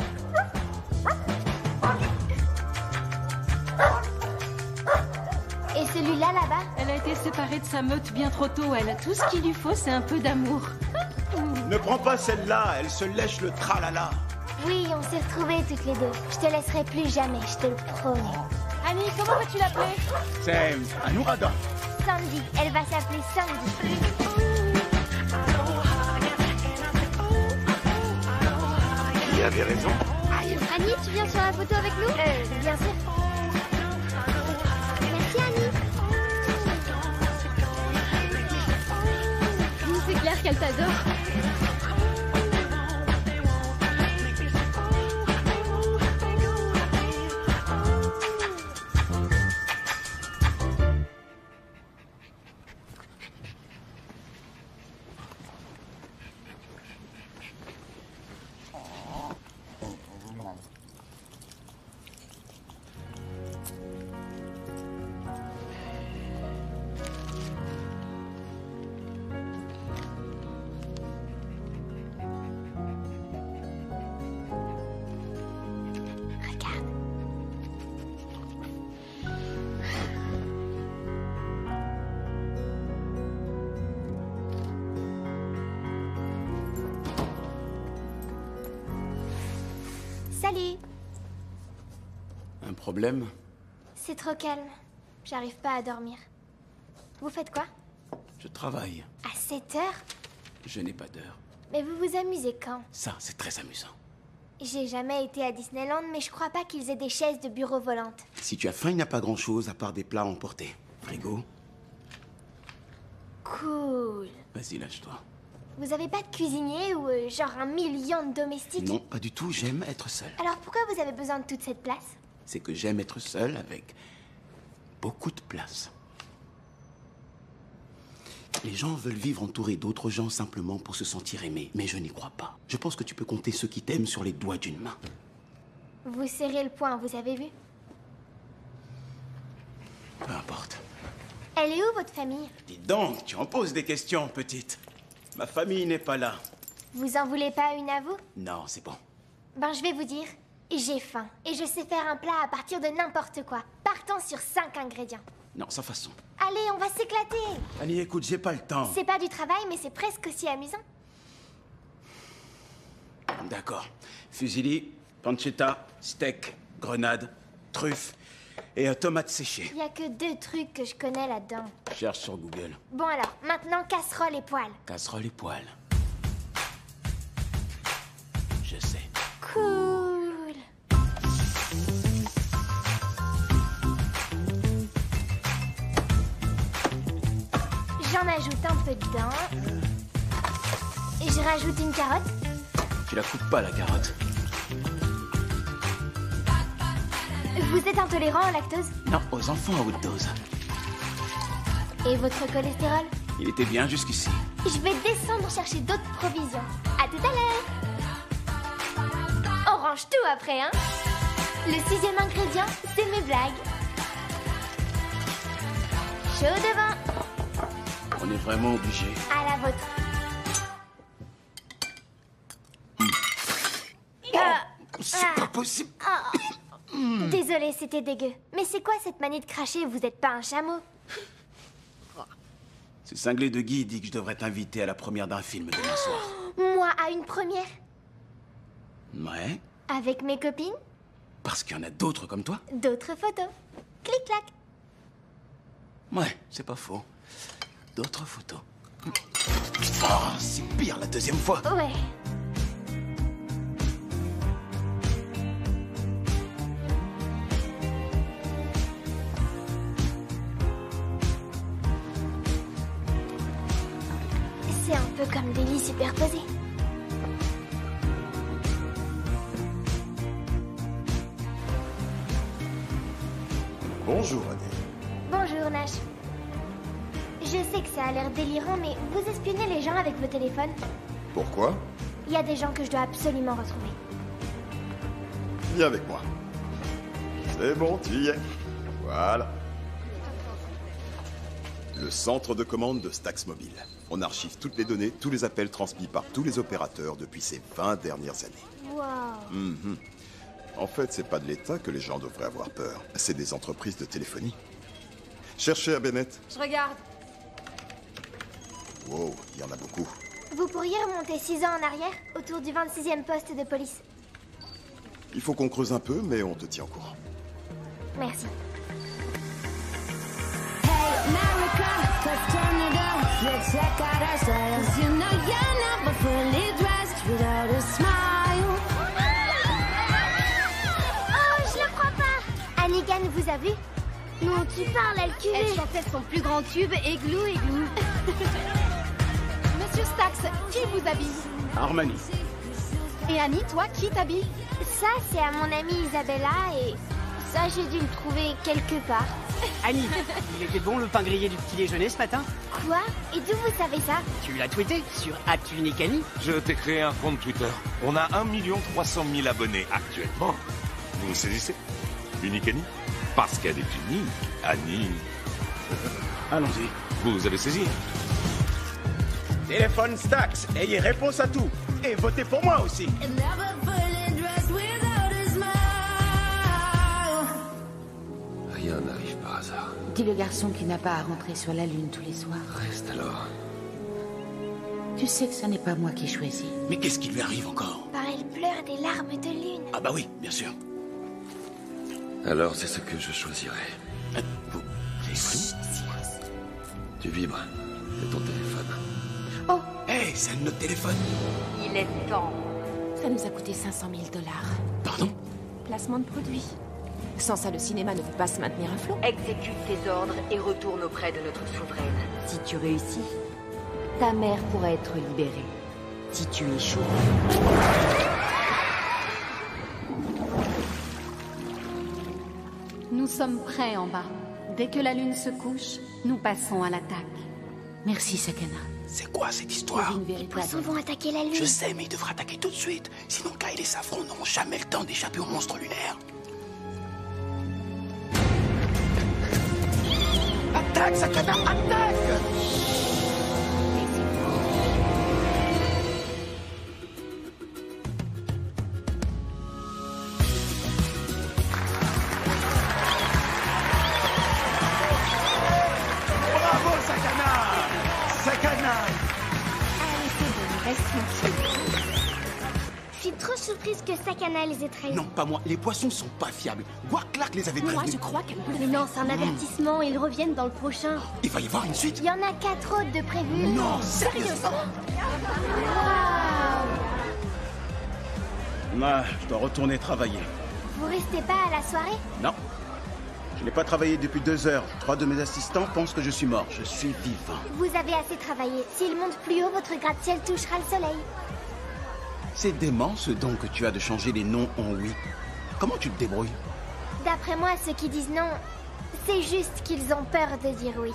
Et celui-là, là-bas? Elle a été séparée de sa meute bien trop tôt, elle. Tout ce qu'il lui faut, c'est un peu d'amour. Ne prends pas celle-là, elle se lèche le tralala. Oui, on s'est retrouvés toutes les deux. Je te laisserai plus jamais, je te le promets. Annie, comment vas-tu l'appeler? C'est un ouragan. Sandy, elle va s'appeler Sandy. Il avait raison. Annie, tu viens sur la photo avec nous? Bien sûr. Merci, Annie. C'est clair qu'elle t'adore. Salut. Un problème? C'est trop calme. J'arrive pas à dormir. Vous faites quoi? Je travaille. À 7 heures? Je n'ai pas d'heure. Mais vous vous amusez quand? Ça, c'est très amusant. J'ai jamais été à Disneyland, mais je crois pas qu'ils aient des chaises de bureau volantes. Si tu as faim, il n'y a pas grand-chose à part des plats à emporter. Frigo? Cool. Vas-y, lâche-toi. Vous avez pas de cuisinier ou genre 1 million de domestiques? Non, pas du tout, j'aime être seul. Alors pourquoi vous avez besoin de toute cette place? C'est que j'aime être seul avec beaucoup de place. Les gens veulent vivre entourés d'autres gens simplement pour se sentir aimés, mais je n'y crois pas. Je pense que tu peux compter ceux qui t'aiment sur les doigts d'une main. Vous serrez le poing, vous avez vu? Peu importe. Elle est où, votre famille? Dis donc, tu en poses des questions, petite. Ma famille n'est pas là. Vous en voulez pas une à vous? Non, c'est bon. Ben, je vais vous dire, j'ai faim. Et je sais faire un plat à partir de n'importe quoi, partant sur 5 ingrédients. Non, sans façon. Allez, on va s'éclater. Annie, écoute, j'ai pas le temps. C'est pas du travail, mais c'est presque aussi amusant. D'accord. Fusilli, pancetta, steak, grenade, truffe et tomates séchées. Il y a que 2 trucs que je connais là-dedans. Cherche sur Google. Bon alors, maintenant casserole et poêle. Casserole et poêle. Je sais. Cool. J'en ajoute un peu dedans. Et je rajoute une carotte. Tu la coupes pas, la carotte. Vous êtes intolérant au lactose? Non, aux enfants à haute dose. Et votre cholestérol? Il était bien jusqu'ici. Je vais descendre chercher d'autres provisions. À tout à l'heure. On range tout après, hein? Le 6e ingrédient, c'est mes blagues. Chaud devant. On est vraiment obligé. À la vôtre. C'est pas possible. Désolée, c'était dégueu. Mais c'est quoi cette manie de cracher? Vous êtes pas un chameau? Ce cinglé de Guy dit que je devrais t'inviter à la première d'un film demain soir. Moi, à une première? Ouais, Avec mes copines? parce qu'il y en a d'autres comme toi. D'autres photos. Clic-clac. Ouais, c'est pas faux. D'autres photos. Oh, c'est pire la deuxième fois. Ouais. C'est un peu comme des lits superposés. Bonjour, Annie. Bonjour, Nash. Je sais que ça a l'air délirant, mais vous espionnez les gens avec vos téléphones? Pourquoi? Il y a des gens que je dois absolument retrouver. Viens avec moi. C'est bon, tu y es. Voilà. Le centre de commande de Stax Mobile. On archive toutes les données, tous les appels transmis par tous les opérateurs depuis ces 20 dernières années. Wow. En fait, c'est pas de l'État que les gens devraient avoir peur. C'est des entreprises de téléphonie. Cherchez à Bennett. Je regarde. Wow, il y en a beaucoup. Vous pourriez remonter 6 ans en arrière, autour du 26e poste de police. Il faut qu'on creuse un peu, mais on te tient au courant. Merci. America, let's turn it up. Let's check out ourselves. You know you're never fully dressed without a smile. Oh, je le crois pas. Hannigan vous a vu? Non, tu parles, elle cuvée. Elle chantait son plus grand tube, Églou, Églou. Monsieur Stax, qui vous habille? Armani. Et Annie, toi, qui t'habille? Ça, c'est à mon amie Isabella et ça, j'ai dû le trouver quelque part. Annie, il était bon le pain grillé du petit déjeuner ce matin? Quoi? Et d'où vous savez ça? Tu l'as tweeté sur @UniqueAnnie. Je t'ai créé un compte Twitter. On a 1 300 000 abonnés actuellement. Vous saisissez? Unique Annie? Parce qu'elle est unique, Annie. Allons-y. Vous avez saisi? Téléphone Stax, ayez réponse à tout. Et votez pour moi aussi. Never fully dressed without a smile. Rien n'arrive par hasard. Dis le garçon qui n'a pas à rentrer sur la lune tous les soirs. Reste alors. Tu sais que ce n'est pas moi qui choisis. Mais qu'est-ce qui lui arrive encore? Bah, elle pleure des larmes de lune. Ah bah oui, bien sûr. Alors c'est ce que je choisirai. Vous avez pris? Tu vibres. C'est ton téléphone. Oh! Hé, c'est notre téléphone. Il est temps. Ça nous a coûté 500 000 $. Pardon? Placement de produit. Sans ça, le cinéma ne peut pas se maintenir à flot. Exécute tes ordres et retourne auprès de notre souveraine. Si tu réussis, ta mère pourra être libérée. Si tu échoues... Nous sommes prêts en bas. Dès que la lune se couche, nous passons à l'attaque. Merci, Sakana. C'est quoi cette histoire? Les poissons vont attaquer la lune. Je sais, mais ils devraient attaquer tout de suite. Sinon, Kyle et Safran n'auront jamais le temps d'échapper au monstre lunaire. Attaque, Sakana, attaque! Reste tranquille. Je suis trop surprise que Sakana les ait trahis. Non, pas moi. Les poissons sont pas fiables. Voir Clark les avait prévenus. Moi, je crois qu'elle peut. Mais non, c'est un avertissement. Ils reviennent dans le prochain. Il va y avoir une suite. Il y en a 4 autres de prévus. Non, sérieusement. Ah, je dois retourner travailler. Vous restez pas à la soirée? Non. Je n'ai pas travaillé depuis 2 heures. 3 de mes assistants pensent que je suis mort. Je suis vivant. Vous avez assez travaillé. S'il monte plus haut, votre gratte-ciel touchera le soleil. C'est dément ce don que tu as de changer les noms en oui. Comment tu te débrouilles? D'après moi, ceux qui disent non, c'est juste qu'ils ont peur de dire oui.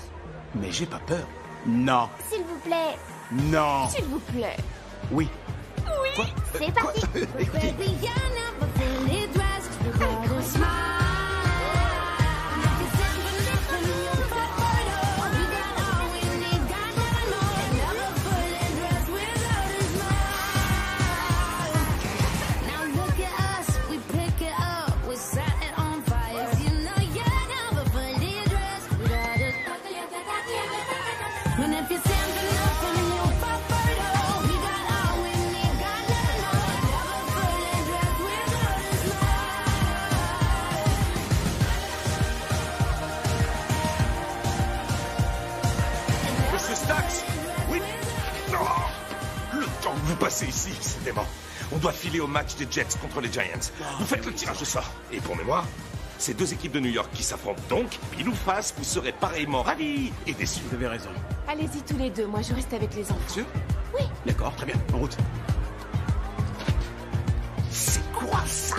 Mais j'ai pas peur. Non. S'il vous plaît. Non. S'il vous plaît. Oui. Oui. Quoi? C'est parti. Écoutez. Vous passez ici, c'est dément. On doit filer au match des Jets contre les Giants. Vous faites le tirage au sort. Et pour mémoire, c'est 2 équipes de New York qui s'affrontent donc, pile ou face, vous serez pareillement ravis et déçus. Vous avez raison. Allez-y tous les deux, moi je reste avec les enfants. Sûr? Oui. D'accord, très bien, en route. C'est quoi ça?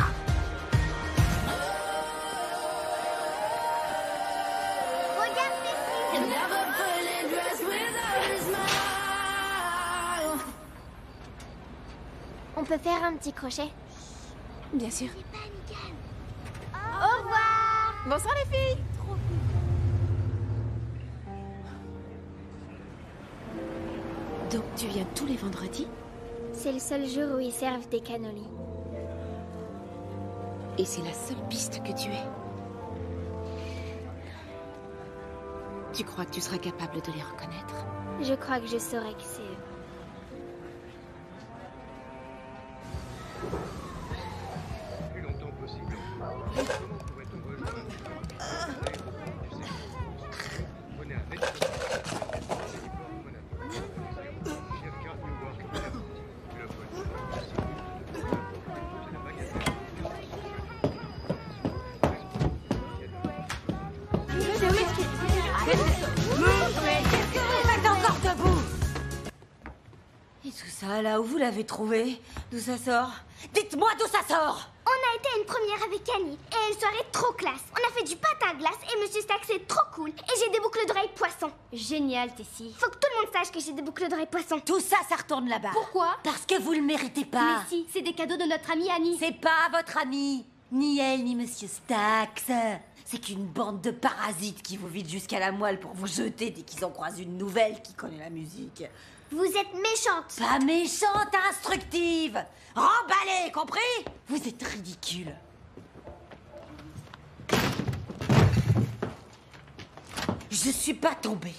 On peut faire un petit crochet? Bien sûr. Au revoir. Bonsoir les filles. Donc tu viens tous les vendredis? C'est le seul jour où ils servent des cannolis. Et c'est la seule piste que tu aies? Tu crois que tu seras capable de les reconnaître? Je crois que je saurais que c'est eux. Là où vous l'avez trouvé? D'où ça sort? Dites-moi d'où ça sort! On a été à une première avec Annie et une soirée trop classe. On a fait du patin à glace et Monsieur Stax est trop cool. Et j'ai des boucles d'oreilles poisson. Génial, Tessie. Faut que tout le monde sache que j'ai des boucles d'oreilles poisson. Tout ça, ça retourne là-bas. Pourquoi? Parce que vous le méritez pas. Mais si, c'est des cadeaux de notre amie Annie. C'est pas votre amie. Ni elle, ni Monsieur Stax. C'est qu'une bande de parasites qui vous vident jusqu'à la moelle pour vous jeter dès qu'ils en croisent une nouvelle qui connaît la musique. Vous êtes méchante. Pas méchante, instructive. Remballée, compris? Vous êtes ridicule. Je suis pas tombée.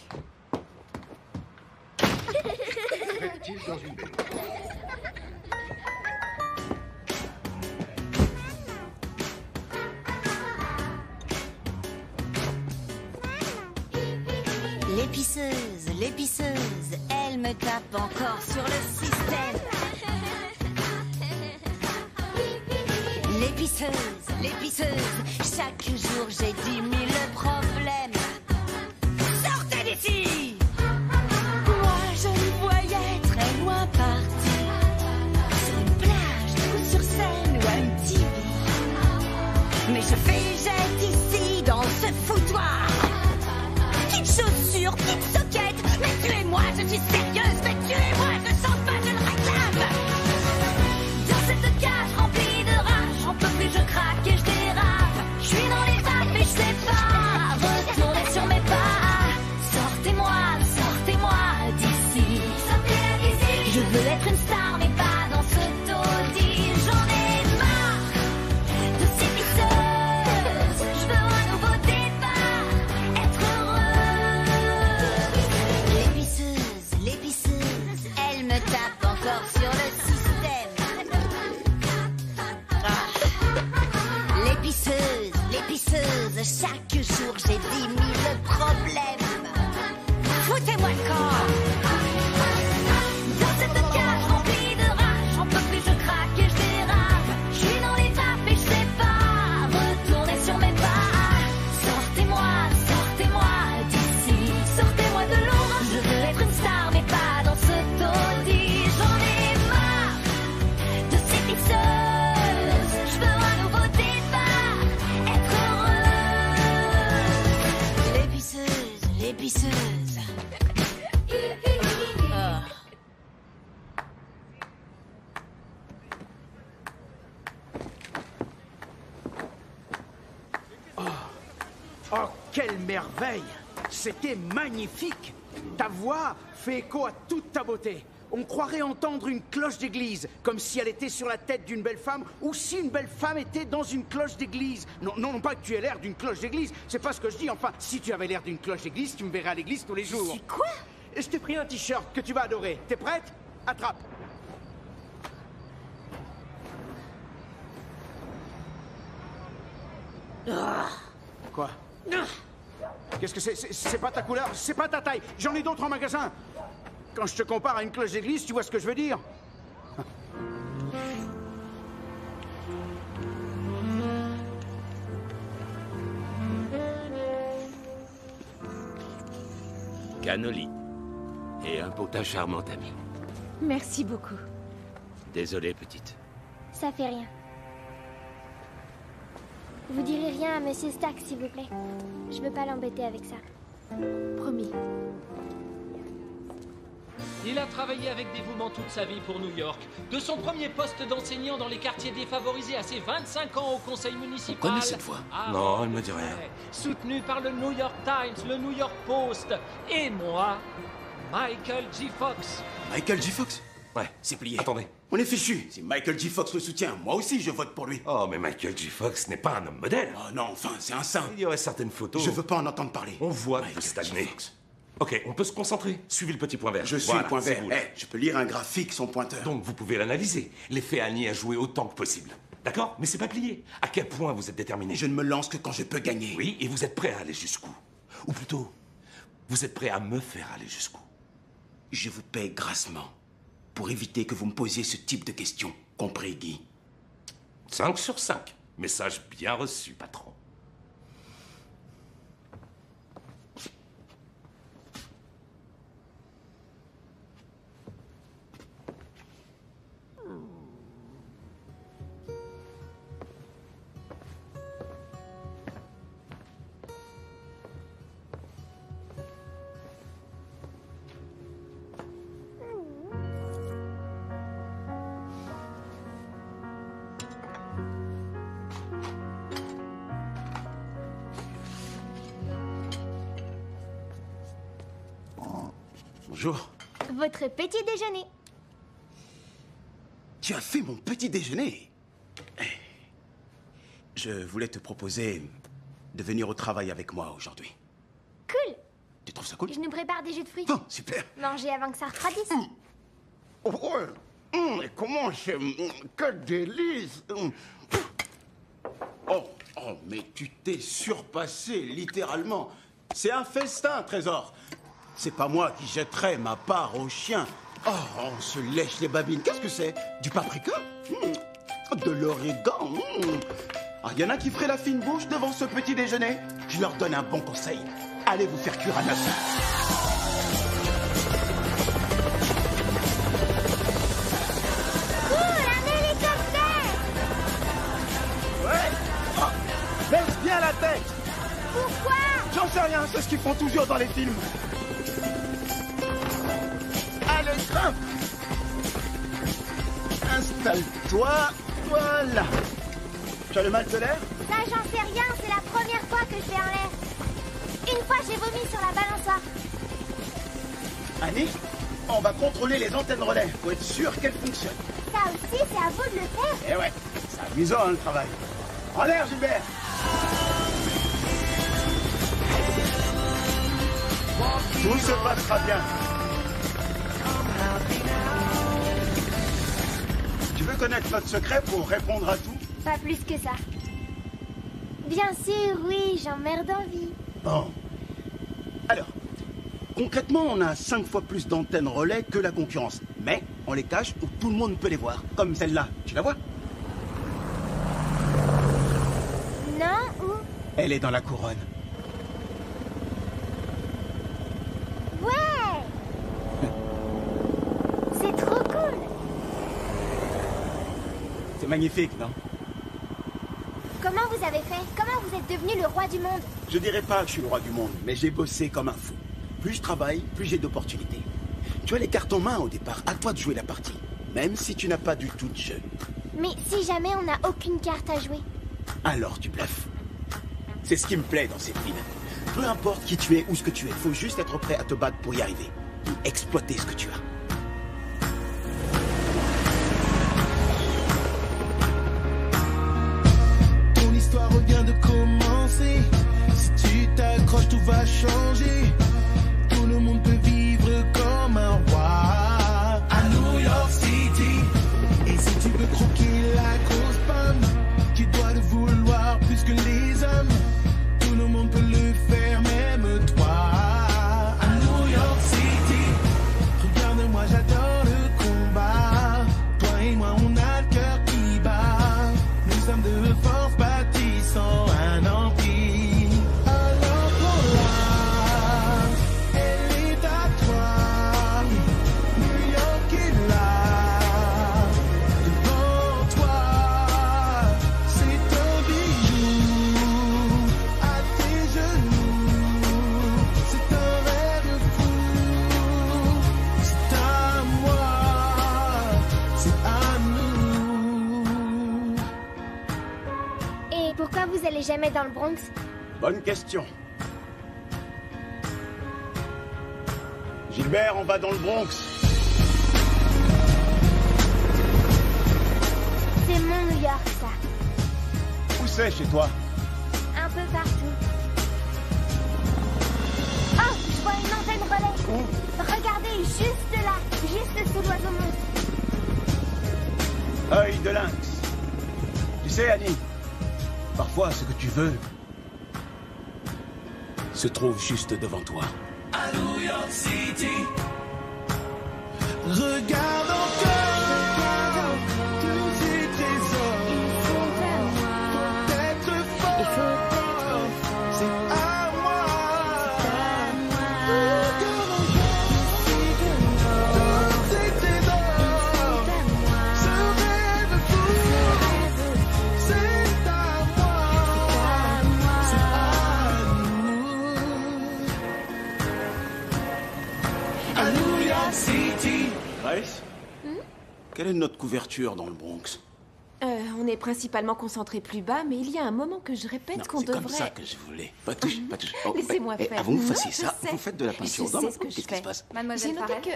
Reptile dans une baie. L'épiceuse, elle me tape encore sur le système. L'épiceuse, chaque jour j'ai 10 000 problèmes. Sortez d'ici! Moi je me voyais très loin parti, sur une plage ou sur scène ou un petit bout. Mais je végète ici dans ce foutoir. Petite chaussure, petite soquette. Mais tuez-moi, je suis sérieuse. Mais tuez-moi, je sens pas, je le réclame. Dans cette cage remplie de rage, j'en peux plus, je craque et je dérape. Je suis dans les vapes et je sais pas retourner sur mes pas. Sortez-moi d'ici. Sortez-la d'ici. Je veux être une star, mais pas dans ce taudis. J'en ai marre de ces pisseuses. Je veux un nouveau départ, être heureux. L'épiceuse, elle me tape encore Oh, quelle merveille! C'était magnifique! Ta voix fait écho à toute ta beauté. On croirait entendre une cloche d'église, comme si elle était sur la tête d'une belle femme, ou si une belle femme était dans une cloche d'église. Non, pas que tu aies l'air d'une cloche d'église, c'est pas ce que je dis. Enfin, si tu avais l'air d'une cloche d'église, tu me verrais à l'église tous les jours. C'est quoi? Et je t'ai pris un t-shirt que tu vas adorer. T'es prête? Attrape! Quoi? Qu'est-ce que c'est? C'est pas ta couleur, c'est pas ta taille. J'en ai d'autres en magasin. Quand je te compare à une cloche d'église, tu vois ce que je veux dire? Cannoli. Et un pour ta charmante amie. Merci beaucoup. Désolé, petite. Ça fait rien. Vous direz rien à Monsieur Stack, s'il vous plaît. Je veux pas l'embêter avec ça. Promis. Il a travaillé avec dévouement toute sa vie pour New York. De son premier poste d'enseignant dans les quartiers défavorisés à ses 25 ans au conseil municipal. On connaît cette voix? Non, elle me dit rien. Soutenu par le New York Times, le New York Post et moi, Michael J. Fox. Michael J. Fox? Ouais, c'est plié. Attendez. On est fichu. Si Michael J. Fox le soutient, moi aussi je vote pour lui. Oh, mais Michael J. Fox n'est pas un homme modèle. Oh non, enfin, c'est un saint. Il y aurait certaines photos. Je veux pas en entendre parler. On voit que vous stagnez. Ok, on peut se concentrer. Suivez le petit point vert. Je suis Voilà, le point vert. c'est vous. Je peux lire un graphique, son pointeur. Donc vous pouvez l'analyser. L'effet Annie a joué autant que possible. D'accord? Mais c'est pas plié. À quel point vous êtes déterminé? Je ne me lance que quand je peux gagner. Oui, et vous êtes prêt à aller jusqu'où? Ou plutôt, vous êtes prêt à me faire aller jusqu'où? Je vous paie grassement pour éviter que vous me posiez ce type de questions. Compris, Guy? 5 sur 5. Message bien reçu, patron. Bonjour. Votre petit déjeuner. Tu as fait mon petit déjeuner. Je voulais te proposer de venir au travail avec moi aujourd'hui. Cool. Tu trouves ça cool? Je nous prépare des jus de fruits. Oh, super. Mangez avant que ça refroidisse. Mais comment c'est... Quel délice! Oh, mais tu t'es surpassé, littéralement. C'est un festin, Trésor. C'est pas moi qui jetterai ma part au chien. Oh, on se lèche les babines. Qu'est-ce que c'est? Du paprika? De l'origan? Il y en a qui feraient la fine bouche devant ce petit déjeuner. Je leur donne un bon conseil. Allez vous faire cuire à la soupe. Baisse bien la tête! Pourquoi? J'en sais rien, c'est ce qu'ils font toujours dans les films. Allez, grimpe! Installe-toi, voilà. Tu as le mal de l'air? Ça, j'en sais rien, c'est la première fois que je vais en l'air. Une fois, j'ai vomi sur la balançoire. Annie, on va contrôler les antennes relais pour être sûr qu'elles fonctionnent. Ça aussi, c'est à vous de le faire. Eh ouais, c'est amusant, hein, le travail. En l'air, Gilbert! Tout se passera bien. Tu veux connaître notre secret pour répondre à tout? Pas plus que ça. Bien sûr, oui, j'emmerde envie. Bon. Alors, concrètement, on a 5 fois plus d'antennes relais que la concurrence. Mais on les cache où tout le monde peut les voir. Comme celle-là. Tu la vois? Non, où? Elle est dans la couronne. Ouais! C'est trop cool! C'est magnifique, non? Comment vous avez fait? Comment vous êtes devenu le roi du monde? Je dirais pas que je suis le roi du monde, mais j'ai bossé comme un fou. Plus je travaille, plus j'ai d'opportunités. Tu as les cartes en main au départ, à toi de jouer la partie. Même si tu n'as pas du tout de jeu. Mais si jamais on n'a aucune carte à jouer? Alors tu bluffes. C'est ce qui me plaît dans cette ville. Peu importe qui tu es ou ce que tu es, faut juste être prêt à te battre pour y arriver. Et exploiter ce que tu as. Ton histoire vient de commencer. Si tu t'accroches, tout va changer. Tout le monde peut vivre comme un roi à New York City. Et si tu veux croquer la grosse pomme, tu dois le vouloir plus que les hommes. Tout le monde peut le faire, même toi. À New York City, regarde-moi, j'adore le combat. Toi et moi, on a le cœur qui bat. Nous sommes de force bâtissant un empire. Alors prends-la, elle est à toi. New York est là, devant toi. C'est un bijou à tes genoux. C'est un rêve fou. C'est à moi, c'est à nous. Et pourquoi vous allez jamais dans le Bronx? Bonne question. Gilbert, on va dans le Bronx. C'est mon New York, ça. Où c'est chez toi? Un peu partout. Oh, je vois une antenne relais. Regardez, juste là, juste sous l'oiseau mousse. Œil de lynx. Tu sais, Annie, parfois ce que tu veux se trouve juste devant toi. À New York City, regarde encore tous ces trésors. Faut être fort, c'est à moi. Regarde encore tous ces trésors. Ce rêve fou, c'est à moi, c'est à nous. À New York City. Grace, quelle est notre couverture dans le Bronx? On est principalement concentré plus bas, mais il y a un moment que je répète qu'on devrait... C'est comme ça que je voulais. Pas touche, pas touche. Oh, Laissez-moi faire. Avant que vous Non, fassiez je ça, sais. vous faites de la peinture. Je Dans sais ma ce que peau. je Qu'est-ce qui fais. se passe? J'ai noté que...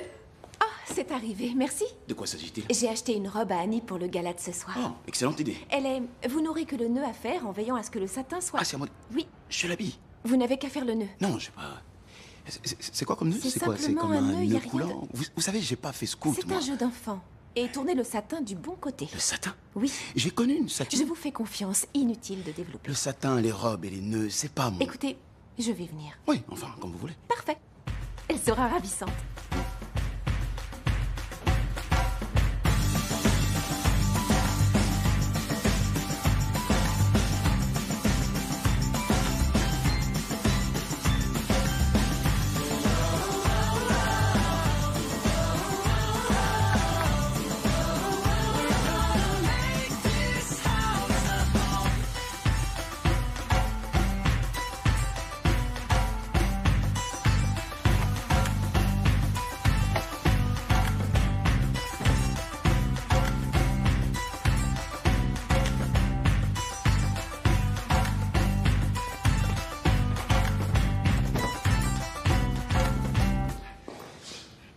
Oh, c'est arrivé, merci. De quoi s'agit-il? J'ai acheté une robe à Annie pour le gala de ce soir. Oh, excellente idée. Elle est... Vous n'aurez que le nœud à faire en veillant à ce que le satin soit... Ah, c'est à moi. Oui. Je l'habille. Vous n'avez qu'à faire le nœud. Non, je sais pas. C'est quoi comme nœud? C'est quoi? C'est simplement comme un un nœud, y a nœud rien coulant. Vous savez, j'ai pas fait scout, C'est moi. un jeu d'enfant. Et tournez le satin du bon côté. Le satin? Oui. J'ai connu une satine. Je vous fais confiance. Inutile de développer. Le satin, les robes et les nœuds, c'est pas mon... Écoutez, je vais venir. Oui, enfin, comme vous voulez. Parfait. Elle sera ravissante.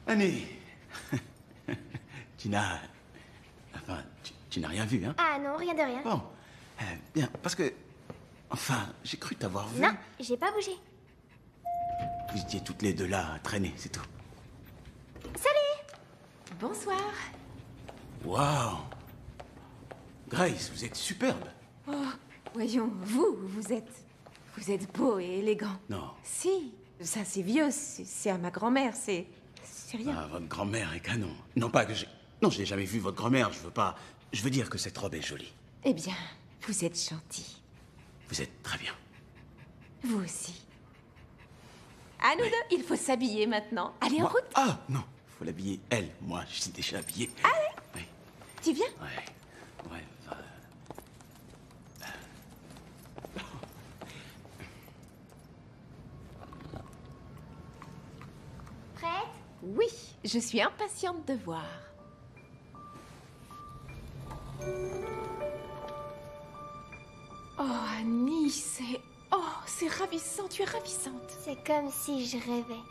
Annie, tu n'as... Enfin, tu n'as rien vu, hein? Ah non, rien de rien. Bon, bien, parce que... Enfin, j'ai cru t'avoir vu. Non, j'ai pas bougé. Vous étiez toutes les deux là, à traîner, c'est tout. Salut! Bonsoir. Waouh! Grace, vous êtes superbe. Oh, voyons, vous êtes beau et élégant. Non. Si, ça c'est vieux, c'est à ma grand-mère, c'est rien. Ah, votre grand-mère est canon. Non, pas que j'ai... Non, je n'ai jamais vu votre grand-mère, je veux pas... Je veux dire que cette robe est jolie. Eh bien, vous êtes gentil. Vous êtes très bien. Vous aussi. À nous deux, il faut s'habiller maintenant. Allez, en route. Ah, non, il faut l'habiller, elle. Moi, je suis déjà habillé. Allez. Oui. Tu viens? Ouais, va. prête? Oui, je suis impatiente de voir. Oh, Annie, c'est... Oh, c'est ravissant, tu es ravissante. C'est comme si je rêvais.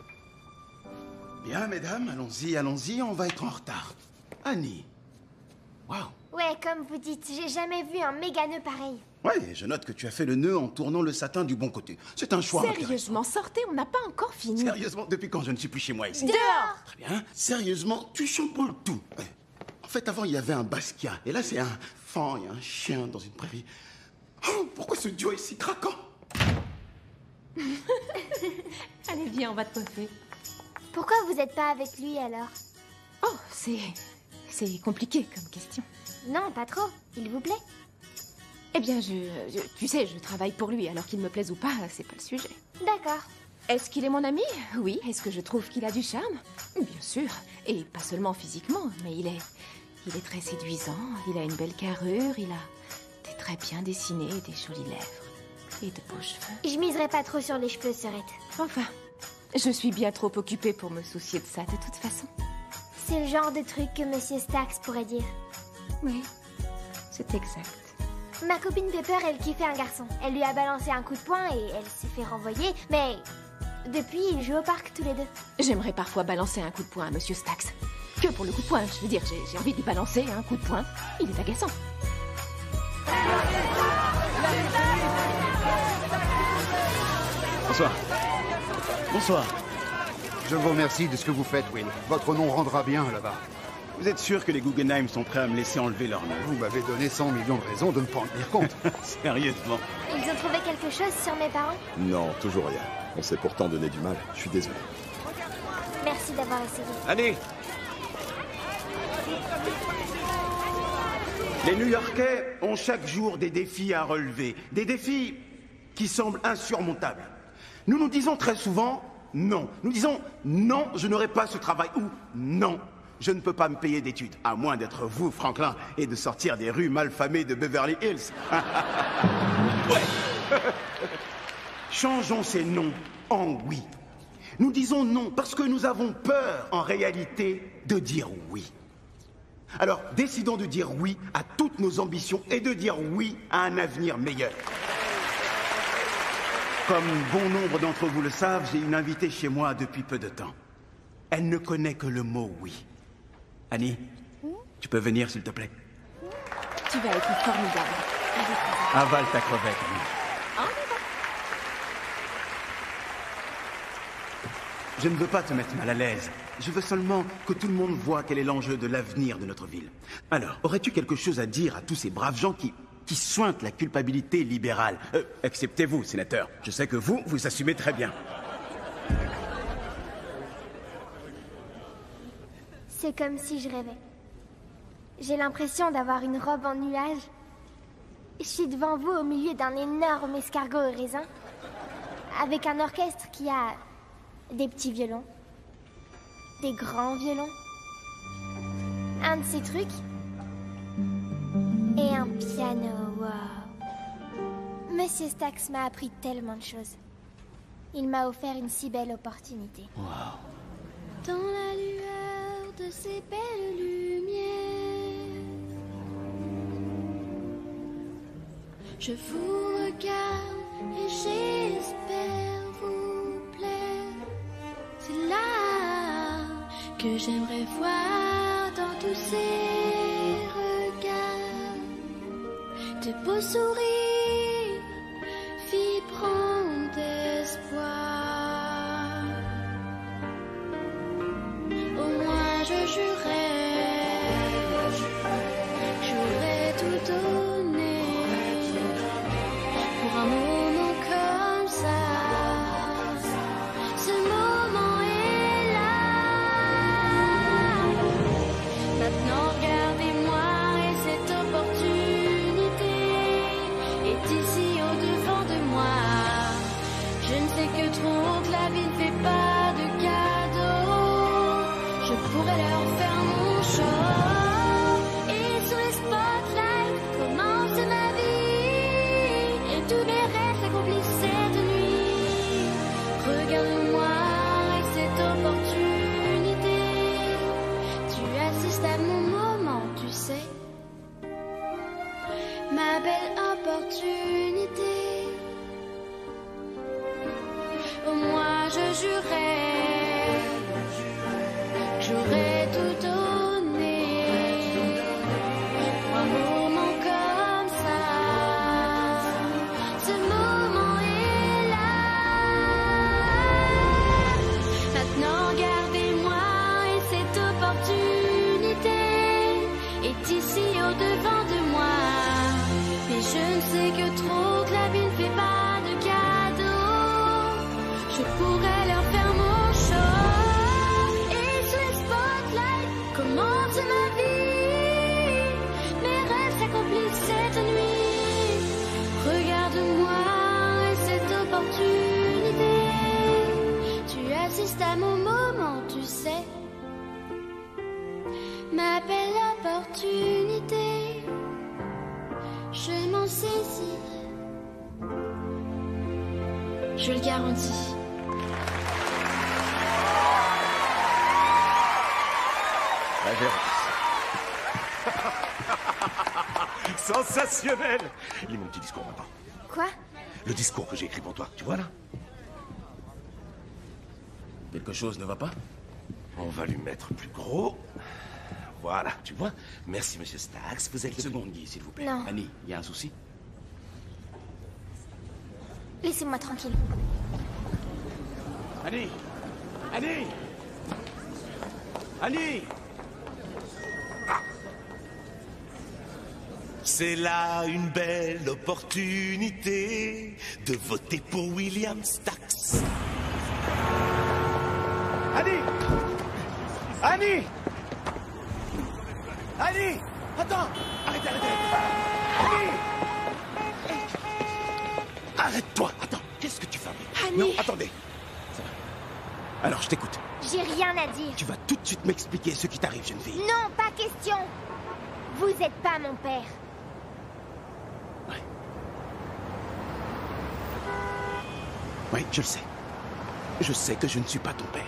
Bien, mesdames, allons-y, allons-y, on va être en retard. Annie. Waouh. Ouais, comme vous dites, j'ai jamais vu un méga nœud pareil. Ouais, je note que tu as fait le nœud en tournant le satin du bon côté. C'est un choix Sérieusement, sortez, on n'a pas encore fini. Sérieusement, depuis quand je ne suis plus chez moi ici? Dehors. Très bien. Sérieusement, tu chamboules tout. Ouais. En fait, avant, il y avait un Basquiat. Et là, c'est un fan et un chien dans une prairie. Oh, pourquoi ce duo est si craquant? Allez, viens, on va te poser. Pourquoi vous n'êtes pas avec lui alors? Oh, c'est compliqué comme question. Non, pas trop. Il vous plaît? Eh bien, tu sais, je travaille pour lui, alors qu'il me plaise ou pas, c'est pas le sujet. D'accord. Est-ce qu'il est mon ami? Oui. Est-ce que je trouve qu'il a du charme? Bien sûr. Et pas seulement physiquement, mais il est très séduisant, il a une belle carrure, il a des traits bien dessinés, des jolies lèvres et de beaux cheveux. Je miserai pas trop sur les cheveux, Serette. Enfin, je suis bien trop occupée pour me soucier de ça, de toute façon. C'est le genre de truc que Monsieur Stax pourrait dire. Oui, c'est exact. Ma copine Pepper, elle kiffait un garçon. Elle lui a balancé un coup de poing et elle s'est fait renvoyer, mais depuis, ils jouent au parc tous les deux. J'aimerais parfois balancer un coup de poing à Monsieur Stax. Que pour le coup de poing, je veux dire, j'ai envie de lui balancer un coup de poing. Il est agaçant. Bonsoir. Bonsoir. Je vous remercie de ce que vous faites, Will. Votre nom rendra bien là-bas. Vous êtes sûr que les Guggenheim sont prêts à me laisser enlever leur nom? Vous m'avez donné 100 millions de raisons de ne pas en tenir compte. Sérieusement. Ils ont trouvé quelque chose sur mes parents? Non, toujours rien. On s'est pourtant donné du mal. Je suis désolé. Merci d'avoir essayé. Allez. Les New-Yorkais ont chaque jour des défis à relever. Des défis qui semblent insurmontables. Nous nous disons très souvent non. Nous disons non, je n'aurai pas ce travail. Ou non, je ne peux pas me payer d'études. À moins d'être vous, Franklin, et de sortir des rues malfamées de Beverly Hills. Ouais. Changeons ces non en oui. Nous disons non parce que nous avons peur, en réalité, de dire oui. Alors, décidons de dire oui à toutes nos ambitions et de dire oui à un avenir meilleur. Comme bon nombre d'entre vous le savent, j'ai une invitée chez moi depuis peu de temps. Elle ne connaît que le mot oui. Annie, tu peux venir, s'il te plaît? Tu vas être formidable. Avale ta crevette, Annie. Je ne veux pas te mettre mal à l'aise. Je veux seulement que tout le monde voit quel est l'enjeu de l'avenir de notre ville. Alors, aurais-tu quelque chose à dire à tous ces braves gens qui sointent la culpabilité libérale? Excepté vous, sénateur. Je sais que vous assumez très bien. C'est comme si je rêvais. J'ai l'impression d'avoir une robe en nuage. Je suis devant vous au milieu d'un énorme escargot au raisin, avec un orchestre qui a des petits violons, des grands violons, un de ces trucs, et un piano. Wow. Monsieur Stax m'a appris tellement de choses. Il m'a offert une si belle opportunité. Wow. Dans la lueur de ces belles lumières, je vous regarde et j'espère vous plaire. C'est là que j'aimerais voir dans tous ces regards de beaux sourires vibrants d'espoir. Au moins je j'aurais tout donné pour un moment comme ça. Ce moment est là. Maintenant regardez-moi et cette opportunité Ma belle opportunité, je m'en saisirai. Je le garantis. Sensationnel! Lis mon petit discours maintenant. Quoi? Le discours que j'ai écrit pour toi, tu vois là? Quelque chose ne va pas? On va lui mettre plus gros. Voilà, tu vois? Merci, monsieur Stax, vous êtes... Seconde, Guy, s'il vous plaît. Non. Annie, il y a un souci? Laissez-moi tranquille. Annie! Annie! Annie! C'est là une belle opportunité de voter pour William Stax. Annie! Annie! Annie! Attends! Arrête! Annie! Arrête-toi! Attends, qu'est-ce que tu fais? Annie! Non, attendez. Ça va. Alors, je t'écoute. J'ai rien à dire. Tu vas tout de suite m'expliquer ce qui t'arrive, jeune fille. Non, pas question. Vous êtes pas mon père. Oui, je le sais. Je sais que je ne suis pas ton père.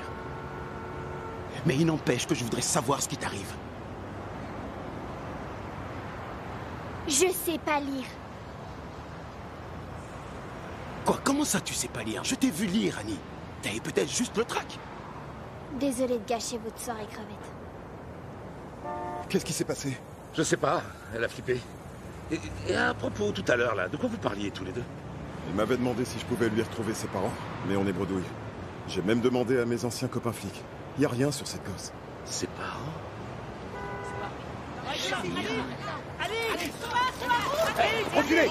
Mais il n'empêche que je voudrais savoir ce qui t'arrive. Je sais pas lire. Quoi? Comment ça, tu sais pas lire? Je t'ai vu lire, Annie. T'avais peut-être juste le trac. Désolée de gâcher votre soirée crevette. Qu'est-ce qui s'est passé? Je sais pas, elle a flippé. Et à propos, tout à l'heure, là, de quoi vous parliez tous les deux? Il m'avait demandé si je pouvais lui retrouver ses parents, mais on est bredouille. J'ai même demandé à mes anciens copains flics. Y a rien sur cette gosse. Ses parents? Reculez!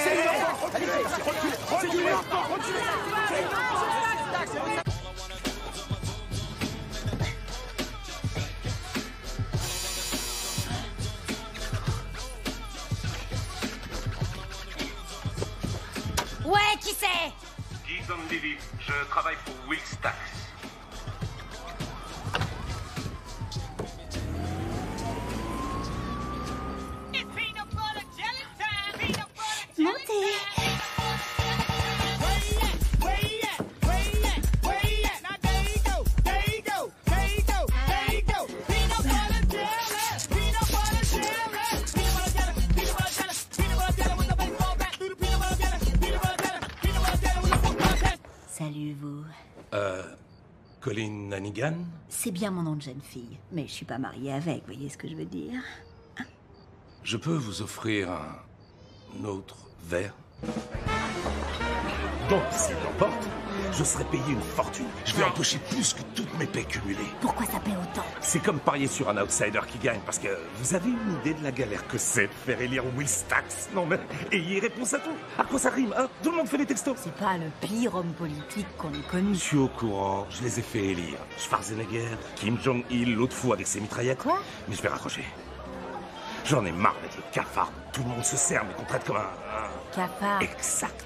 C'est une enfant! Reculez! Ouais, qui c'est? Guy Zambili, je travaille pour Will Stax. Montez. Salut vous. Colin Hannigan? C'est bien mon nom de jeune fille, mais je suis pas mariée avec, voyez ce que je veux dire? Je peux vous offrir un autre verre? Donc, s'il l'emporte, je serai payé une fortune. Je vais empocher plus que toutes mes paies cumulées. Pourquoi ça paie autant? C'est comme parier sur un outsider qui gagne, parce que vous avez une idée de la galère que c'est de faire élire Will Stax? Non mais, ayez réponse à tout. À quoi ça rime, hein? Tout le monde fait les textos. C'est pas le pire homme politique qu'on ait connu. Je suis au courant, je les ai fait élire. Schwarzenegger, Kim Jong-il, l'autre fou avec ses mitraillettes. Quoi? Mais je vais raccrocher. J'en ai marre d'être le cafard. Tout le monde se sert, mais qu'on traite comme un... Cafard. Exact.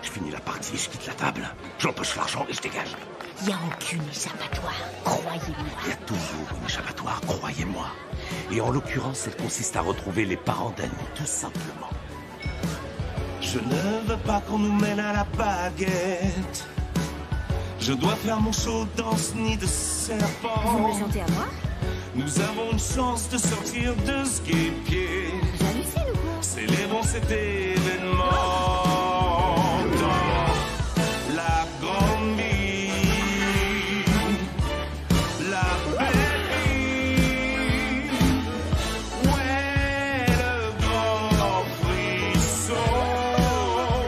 Je finis la partie, je quitte la table, j'empoche l'argent et je dégage. Il n'y a aucune échappatoire, croyez-moi. Il y a toujours une échappatoire, croyez-moi. Et en l'occurrence, elle consiste à retrouver les parents d'Annie, tout simplement. Je ne veux pas qu'on nous mène à la baguette. Je dois faire mon show de danse ni de serpent. Vous me chantez à moi? Nous avons une chance de sortir de ce guépier. J'hallucine ou quoi? Célébrons cet événement dans la grande vie, la belle vie. Ouais, le grand frisson.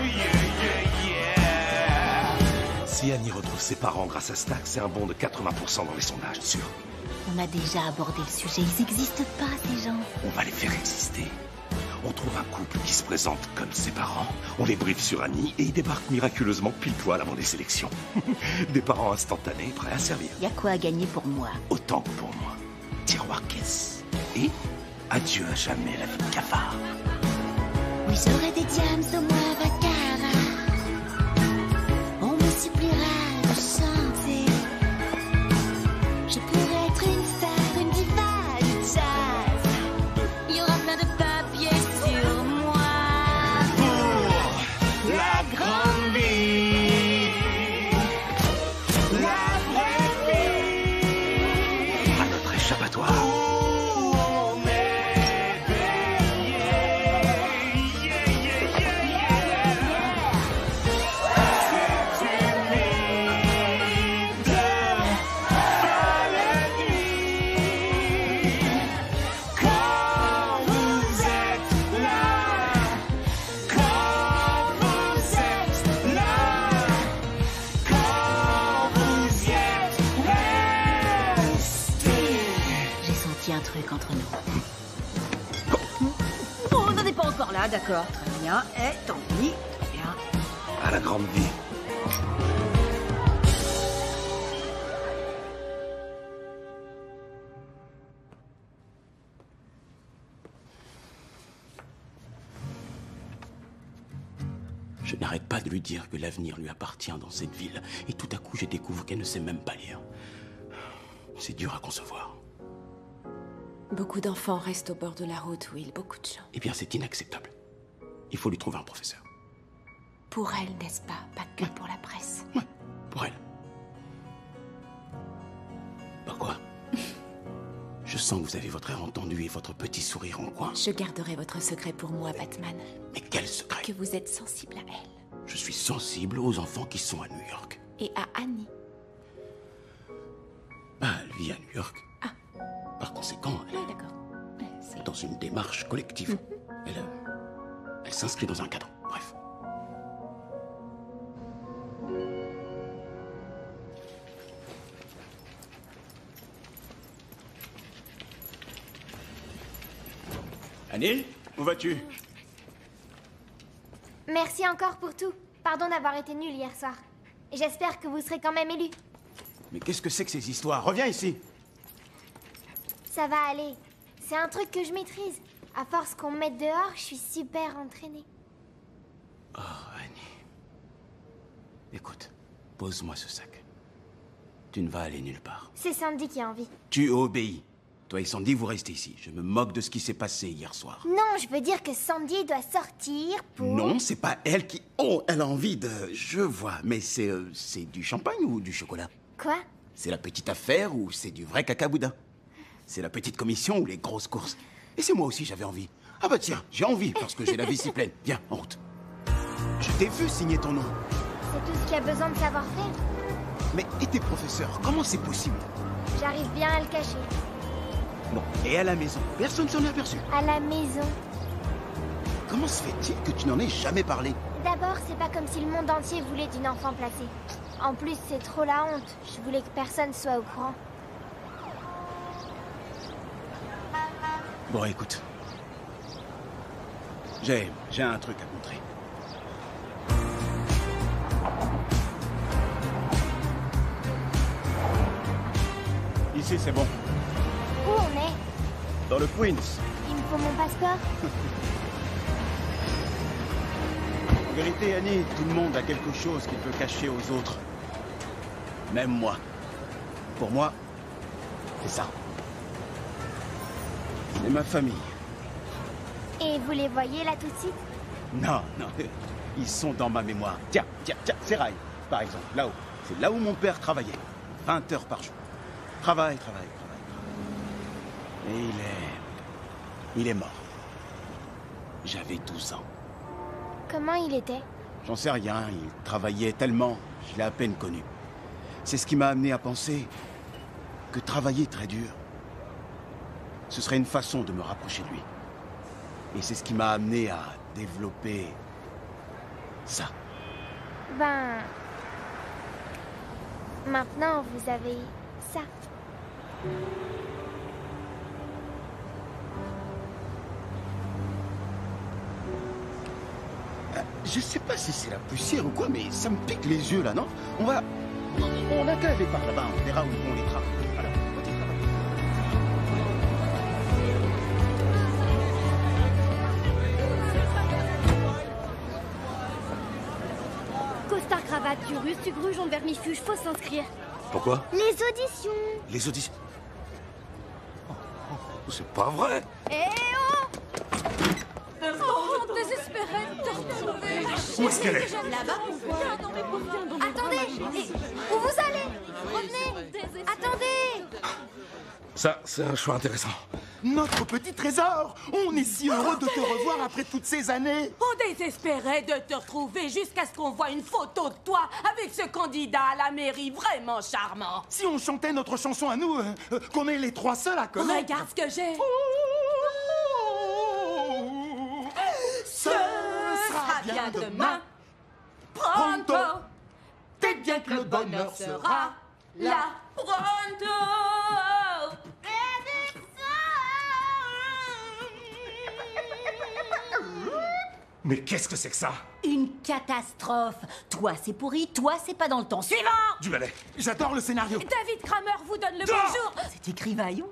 Yeah, yeah, yeah. Si Annie retrouve ses parents grâce à Stax, c'est un bond de 80% dans les sondages, sûr. On a déjà abordé le sujet, ils n'existent pas ces gens. On va les faire exister. On trouve un couple qui se présente comme ses parents, on les briefe sur Annie et ils débarquent miraculeusement pile poil avant les élections. Des parents instantanés, prêts à servir. Y a quoi à gagner pour moi? Autant que pour moi. Tiroir caisse. Et adieu à jamais la vie de cafard. Oui, j'aurai des diams au moins baccarat. On me suppliera de chanter. truc entre nous. Oh, on n'en est pas encore là, d'accord. Très bien. Eh, tant pis. Très bien. À la grande vie. Je n'arrête pas de lui dire que l'avenir lui appartient dans cette ville. Et tout à coup, je découvre qu'elle ne sait même pas lire. C'est dur à concevoir. Beaucoup d'enfants restent au bord de la route, Will. Beaucoup de gens. Eh bien, c'est inacceptable. Il faut lui trouver un professeur. Pour elle, n'est-ce pas? Pas que pour la presse. Ouais, pour elle. Pourquoi? Je sens que vous avez votre air entendu et votre petit sourire en coin. Je garderai votre secret pour moi, Batman. Mais quel secret? Que vous êtes sensible à elle. Je suis sensible aux enfants qui sont à New York. Et à Annie. Bah, elle vit à New York. Ah. Par conséquent, elle Oui, d'accord. est dans une démarche collective. Elle s'inscrit dans un cadre. Bref. Annie, où vas-tu? Merci encore pour tout. Pardon d'avoir été nulle hier soir. Et j'espère que vous serez quand même élu. Mais qu'est-ce que c'est que ces histoires? Reviens ici. Ça va aller. C'est un truc que je maîtrise. À force qu'on me mette dehors, je suis super entraînée. Oh, Annie. Écoute, pose-moi ce sac. Tu ne vas aller nulle part. C'est Sandy qui a envie. Tu obéis. Toi et Sandy, vous restez ici. Je me moque de ce qui s'est passé hier soir. Non, je veux dire que Sandy doit sortir pour... Non, c'est pas elle qui... Oh, elle a envie de... Je vois, mais c'est du champagne ou du chocolat? Quoi? C'est la petite affaire ou c'est du vrai cacaboudin? C'est la petite commission ou les grosses courses? Et c'est moi aussi, j'avais envie. Ah bah tiens, j'ai envie parce que j'ai la vessie pleine. Viens, en route. Je t'ai vu signer ton nom. C'est tout ce qu'il y a besoin de savoir faire. Mais et tes professeurs, comment c'est possible? J'arrive bien à le cacher. Bon, et à la maison, personne s'en est aperçu. À la maison. Comment se fait-il que tu n'en aies jamais parlé? D'abord, c'est pas comme si le monde entier voulait d'une enfant placée. En plus, c'est trop la honte. Je voulais que personne soit au courant. Bon, écoute. J'ai un truc à te montrer. Ici, c'est bon. Où on est? Dans le Queens. Il me faut mon passeport? En vérité, Annie, tout le monde a quelque chose qu'il peut cacher aux autres. Même moi. Pour moi, c'est ça. C'est ma famille. Et vous les voyez là tout de suite? Non, non. Ils sont dans ma mémoire. Tiens, c'est Rail, par exemple, là-haut. C'est là où mon père travaillait. 20 heures par jour. Travail. Et il est mort. J'avais 12 ans. Comment il était? J'en sais rien, il travaillait tellement, je l'ai à peine connu. C'est ce qui m'a amené à penser que travailler très dur, ce serait une façon de me rapprocher de lui. Et c'est ce qui m'a amené à développer ça. Ben... Maintenant, vous avez ça. Je sais pas si c'est la poussière ou quoi, mais ça me pique les yeux là, non? On a qu'à aller par là-bas, on verra où vont les travaux. Voilà, côté travail. Costard, cravate, tu russes, tu gruges, on vermifuge, faut s'inscrire. Pourquoi? Les auditions. Les auditions? C'est pas vrai. Eh oh! Oh, désespérée de te retrouver. Où est-ce qu'elle est? Là-bas, pourquoi? Attendez! Où vous allez? Revenez! Attendez! Ça, c'est un choix intéressant. Notre petit trésor! On est si heureux de te revoir après toutes ces années! On désespérait de te retrouver jusqu'à ce qu'on voit une photo de toi avec ce candidat à la mairie vraiment charmant. Si on chantait notre chanson à nous, qu'on est les trois seuls à connaître... Regarde ce que j'ai! Ce sera bien demain. Pronto! Peut-être bien que le bonheur sera là. Pronto! Mais qu'est-ce que c'est que ça? Une catastrophe. Toi, c'est pourri, toi, c'est pas dans le temps. Suivant! Du balai. J'adore le scénario. David Kramer vous donne le Dehors! bonjour. C'est écrit Vaillon.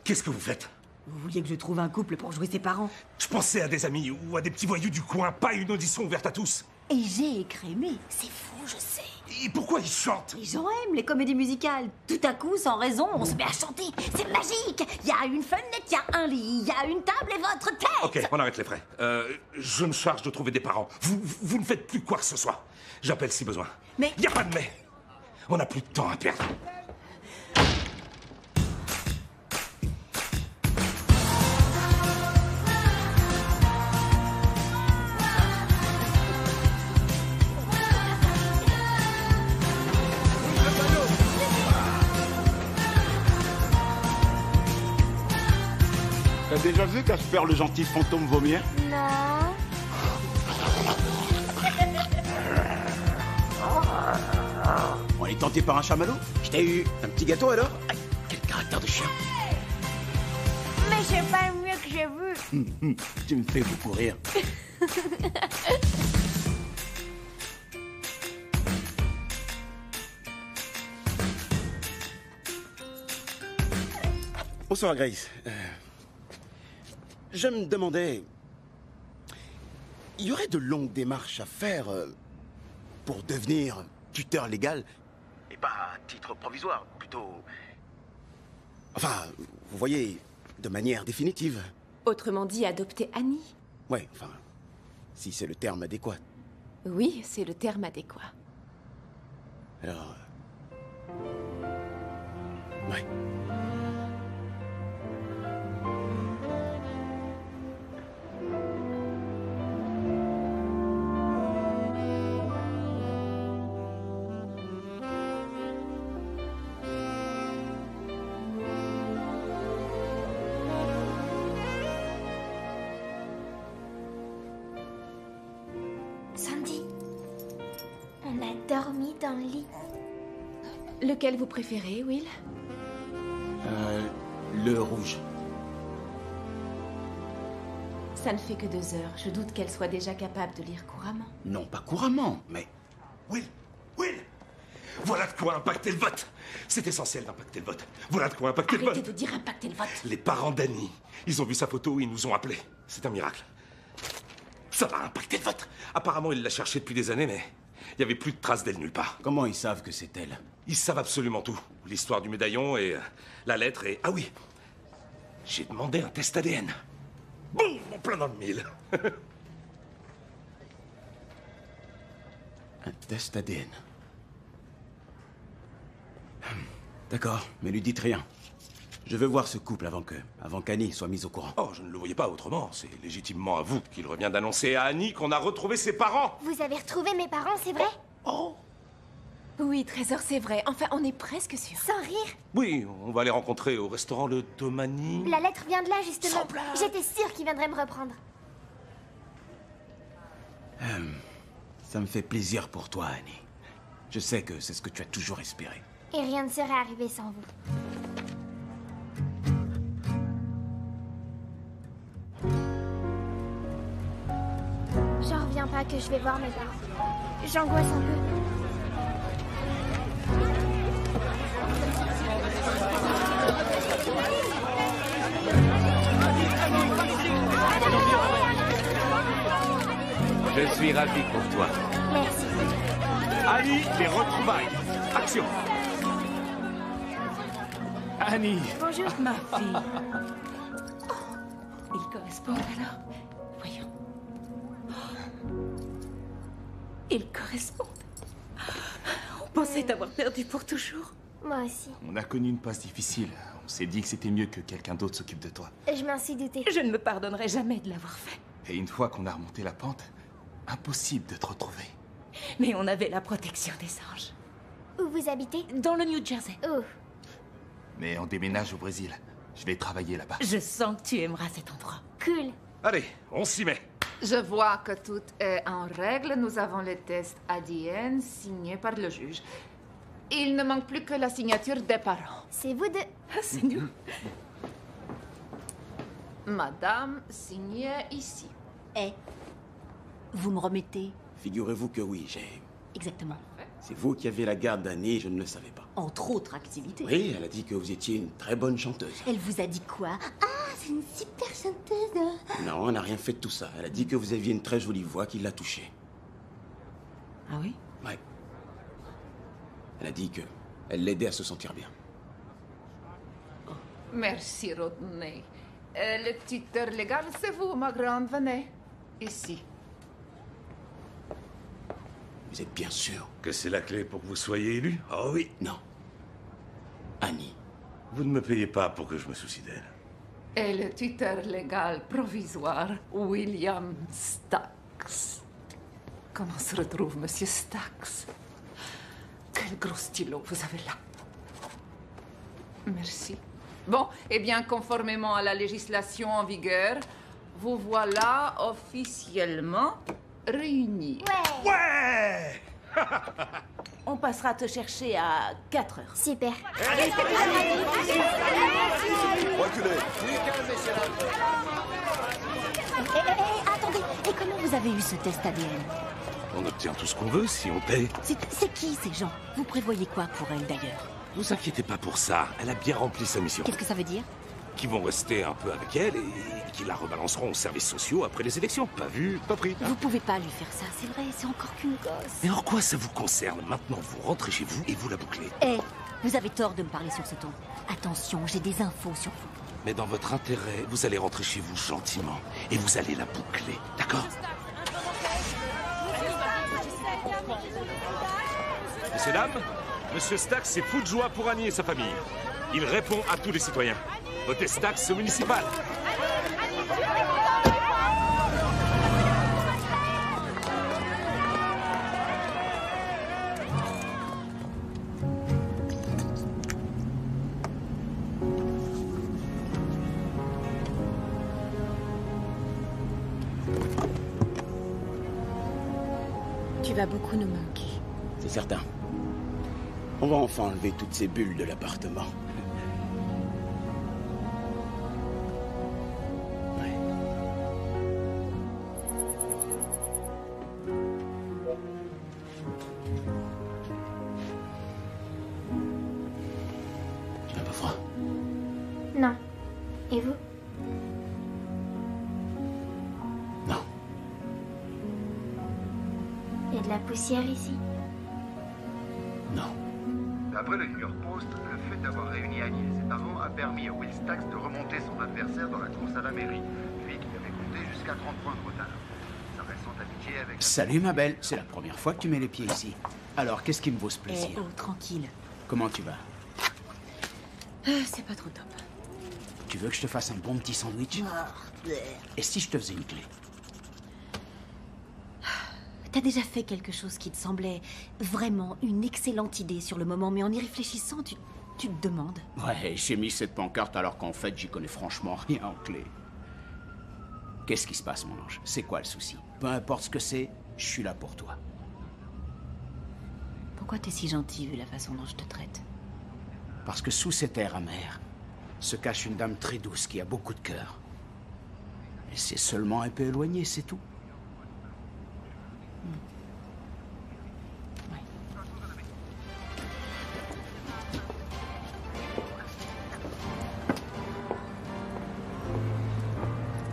Qu'est-ce que vous faites? Vous vouliez que je trouve un couple pour jouer ses parents? Je pensais à des amis ou à des petits voyous du coin, pas une audition ouverte à tous. Et j'ai écrémé. C'est fou, je sais. Et pourquoi ils chantent? Les gens aiment les comédies musicales. Tout à coup, sans raison, on se met à chanter. C'est magique. Il y a une fenêtre, il y a un lit, il y a une table et votre tête. Ok, on arrête les frais. Je me charge de trouver des parents. Vous ne faites plus quoi que ce soit. J'appelle si besoin. Mais... Y a pas de mais. On n'a plus de temps à perdre. T'as déjà vu Casper le gentil fantôme vomir? Non. On est tenté par un chamallow? Je t'ai eu un petit gâteau alors? Aïe, quel caractère de chien! Mais c'est pas le mieux que j'ai vu. Tu me fais beaucoup rire. Bonsoir Grace. Je me demandais... Il y aurait de longues démarches à faire pour devenir tuteur légal? Et pas à titre provisoire, plutôt... Enfin, vous voyez, de manière définitive. Autrement dit, adopter Annie. Ouais, enfin, si c'est le terme adéquat. Oui, c'est le terme adéquat. Alors... Ouais. Sandy, on a dormi dans le lit. Lequel vous préférez, Will? Le rouge. Ça ne fait que 2 heures. Je doute qu'elle soit déjà capable de lire couramment. Non, pas couramment, mais... Will! Voilà de quoi impacter le vote. C'est essentiel d'impacter le vote. Voilà de quoi impacter le vote. Arrêtez de dire impacter le vote. Les parents d'Annie, ils ont vu sa photo et ils nous ont appelés. C'est un miracle. Ça va impacter le vote. Apparemment, il l'a cherchée depuis des années, mais il n'y avait plus de traces d'elle nulle part. Comment ils savent que c'est elle? Ils savent absolument tout. L'histoire du médaillon et la lettre et... Ah oui, j'ai demandé un test ADN. Boum, en plein dans le mille. Un test ADN. D'accord, mais lui dites rien. Je veux voir ce couple avant qu'Annie soit mise au courant. Oh, je ne le voyais pas autrement. C'est légitimement à vous qu'il revient d'annoncer à Annie qu'on a retrouvé ses parents. Vous avez retrouvé mes parents, c'est vrai? Oh. Oui, Trésor, c'est vrai. Enfin, on est presque sûr. Sans rire? Oui, on va les rencontrer au restaurant Le Tomani. La lettre vient de là, justement. Sans blague. J'étais sûre qu'il viendrait me reprendre. Ça me fait plaisir pour toi, Annie. Je sais que c'est ce que tu as toujours espéré. Et rien ne serait arrivé sans vous. J'en reviens pas que je vais voir mes parents. J'angoisse un peu. Je suis ravi pour toi. Merci. Annie, les retrouvailles. Action. Annie. Bonjour. Ma fille. Ils correspondent alors. Voyons. Ils correspondent. On pensait t'avoir perdu pour toujours. Moi aussi. On a connu une passe difficile. On s'est dit que c'était mieux que quelqu'un d'autre s'occupe de toi. Je m'en suis doutée. Je ne me pardonnerai jamais de l'avoir fait. Et une fois qu'on a remonté la pente, impossible de te retrouver. Mais on avait la protection des anges. Où vous habitez? Dans le New Jersey. Oh. Mais on déménage au Brésil. Je vais travailler là-bas. Je sens que tu aimeras cet endroit. Cool. Allez, on s'y met. Je vois que tout est en règle. Nous avons le test ADN signé par le juge. Il ne manque plus que la signature des parents. C'est vous deux. C'est nous. Madame, signez ici. Eh, vous me remettez? Figurez-vous que oui, j'ai... Exactement. C'est vous qui avez la garde d'Annie, je ne le savais pas. Entre autres activités. Oui, elle a dit que vous étiez une très bonne chanteuse. Elle vous a dit quoi? Ah, c'est une super chanteuse. Non, elle n'a rien fait de tout ça. Elle a dit que vous aviez une très jolie voix qui l'a touchée. Ah oui? Ouais. Elle a dit que elle l'aidait à se sentir bien. Merci, Rodney. Le tuteur légal, c'est vous, ma grande. Venez. Ici. Vous êtes bien sûr que c'est la clé pour que vous soyez élu? Oh oui. Non. Annie. Vous ne me payez pas pour que je me soucie d'elle. Et le tuteur légal provisoire, William Stax. Comment se retrouve Monsieur Stax? Quel gros stylo vous avez là. Merci. Bon, eh bien, conformément à la législation en vigueur, vous voilà officiellement réunis. Ouais. On passera te chercher à 4 heures. Super. Reculez. Attendez, et comment vous avez eu ce test ADN? On obtient tout ce qu'on veut si on paie. C'est qui ces gens? Vous prévoyez quoi pour elle d'ailleurs? Vous inquiétez pas pour ça, elle a bien rempli sa mission. Qu'est-ce que ça veut dire? Qui vont rester un peu avec elle et qui la rebalanceront aux services sociaux après les élections. Pas vu, pas pris. Vous pouvez pas lui faire ça, c'est vrai, c'est encore qu'une gosse. Mais en quoi ça vous concerne? Maintenant, vous rentrez chez vous et vous la bouclez. Eh, vous avez tort de me parler sur ce ton. Attention, j'ai des infos sur vous. Mais dans votre intérêt, vous allez rentrer chez vous gentiment et vous allez la boucler, d'accord? Messieurs, dames, Monsieur Stax est fou de joie pour Annie et sa famille. Il répond à tous les citoyens. Votez Stax au municipal. Tu vas beaucoup nous manquer. C'est certain. On va enfin enlever toutes ces bulles de l'appartement. Tu n'as pas froid? Non. Et vous? Non. Il y a de la poussière ici? Non. D'après le New York Post, le fait d'avoir réuni Annie et ses parents a permis à Will Stax de remonter son adversaire dans la course à la mairie, lui qui avait compté jusqu'à 30 points de retard. Sa récente amitié avec... Salut ma belle, c'est la première fois que tu mets les pieds ici. Alors, qu'est-ce qui me vaut ce plaisir? Eh, oh, tranquille. Comment tu vas? C'est pas trop top. Tu veux que je te fasse un bon petit sandwich? Et si je te faisais une clé? T'as déjà fait quelque chose qui te semblait vraiment une excellente idée sur le moment, mais en y réfléchissant, tu te demandes. Ouais, j'ai mis cette pancarte alors qu'en fait, j'y connais franchement rien en clé. Qu'est-ce qui se passe, mon ange? C'est quoi le souci? Peu importe ce que c'est, je suis là pour toi. Pourquoi t'es si gentil vu la façon dont je te traite? Parce que sous cet air amer se cache une dame très douce qui a beaucoup de cœur. Et c'est seulement un peu éloigné, c'est tout.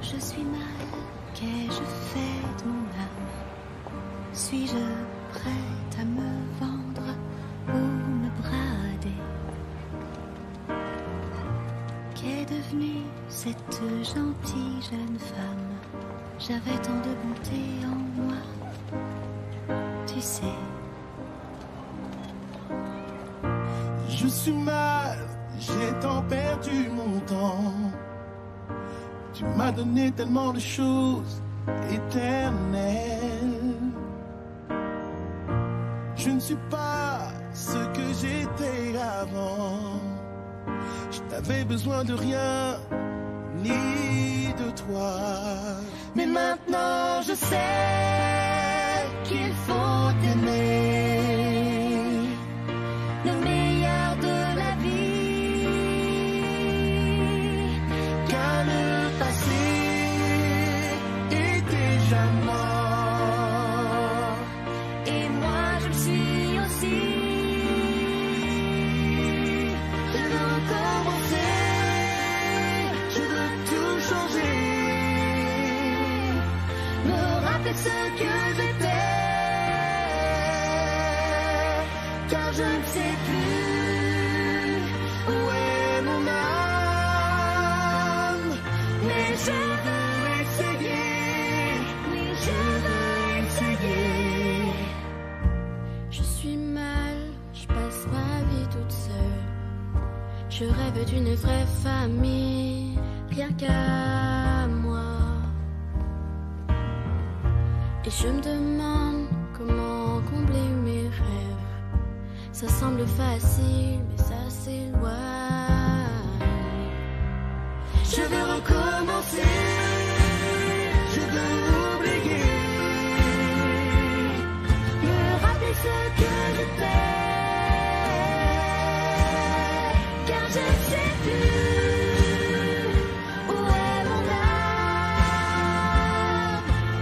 Je suis mal, qu'ai-je fait de mon âme? Suis-je prête à me vendre ou me brader? Qu'est devenue cette gentille jeune femme? J'avais tant de bonté en moi, tu sais. Je suis mal, j'ai tant perdu mon temps. Tu m'as donné tellement de choses éternelles. Je ne suis pas ce que j'étais avant. Je n'avais besoin de rien, ni de toi. Mais maintenant je sais qu'il faut aimer le meilleur de la vie. Car le passé était que j'étais, car je ne sais plus où est mon âme. Mais je veux essayer, oui je veux essayer. Je suis mal, je passe ma vie toute seule. Je rêve d'une vraie famille, rien qu'à moi. Et je me demande comment combler mes rêves. Ça semble facile, mais ça s'éloigne. Je veux recommencer, je veux oublier, me rappeler ce que j'étais, car je ne sais plus où est mon âme.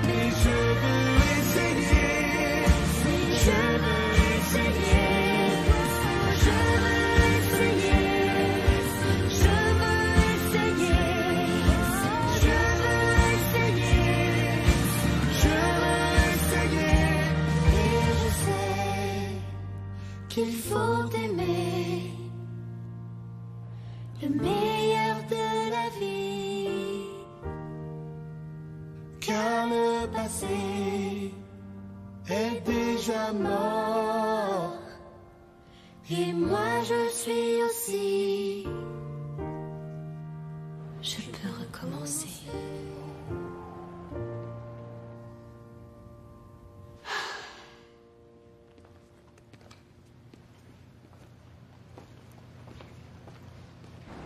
mais je veux essayer, Si je veux essayer, je veux essayer, je veux essayer, je veux essayer, je veux essayer. et je sais qu'il faut aimer le meilleur de la vie. Car le passé est déjà mort. Et moi je suis aussi. Je peux recommencer.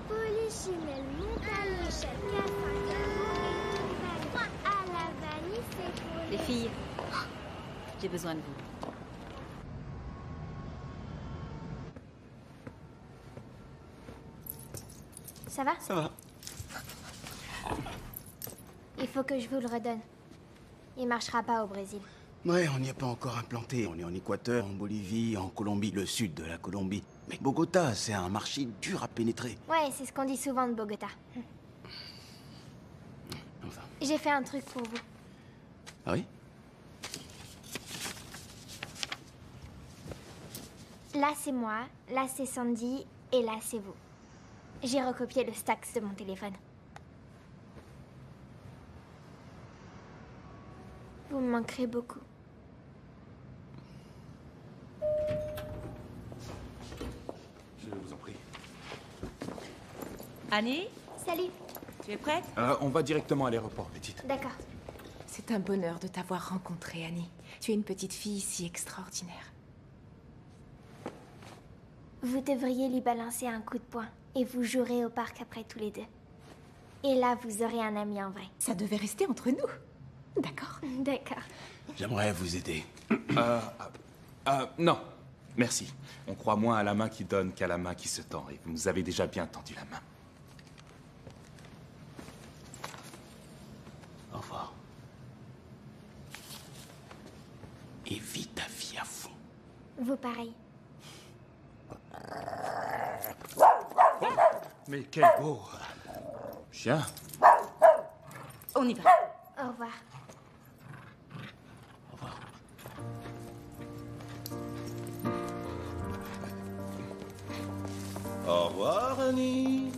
Polichinelle monte à l'échelle, casse un caveau et tombe à la vanille, c'est pour Les filles, j'ai besoin de vous. Ça va? Ça va. Il faut que je vous le redonne. Il marchera pas au Brésil. Ouais, on n'y est pas encore implanté. On est en Équateur, en Bolivie, en Colombie, le sud de la Colombie. Mais Bogota, c'est un marché dur à pénétrer. Ouais, c'est ce qu'on dit souvent de Bogota. Enfin. J'ai fait un truc pour vous. Ah oui? Là, c'est moi, là, c'est Sandy, et là, c'est vous. J'ai recopié le Stax de mon téléphone. Vous me manquerez beaucoup. Je vous en prie. Annie, Salut. tu es prête? On va directement à l'aéroport, petite. D'accord. C'est un bonheur de t'avoir rencontrée, Annie. Tu es une petite fille si extraordinaire. Vous devriez lui balancer un coup de poing, et vous jouerez au parc après tous les deux. Et là, vous aurez un ami en vrai. Ça devait rester entre nous. D'accord? D'accord. J'aimerais vous aider. Non, merci. On croit moins à la main qui donne qu'à la main qui se tend, et vous nous avez déjà bien tendu la main. Au revoir. Et vis ta vie à fond. Vous pareil. Mais quel beau chien. On y va. Au revoir. Au revoir, Annie.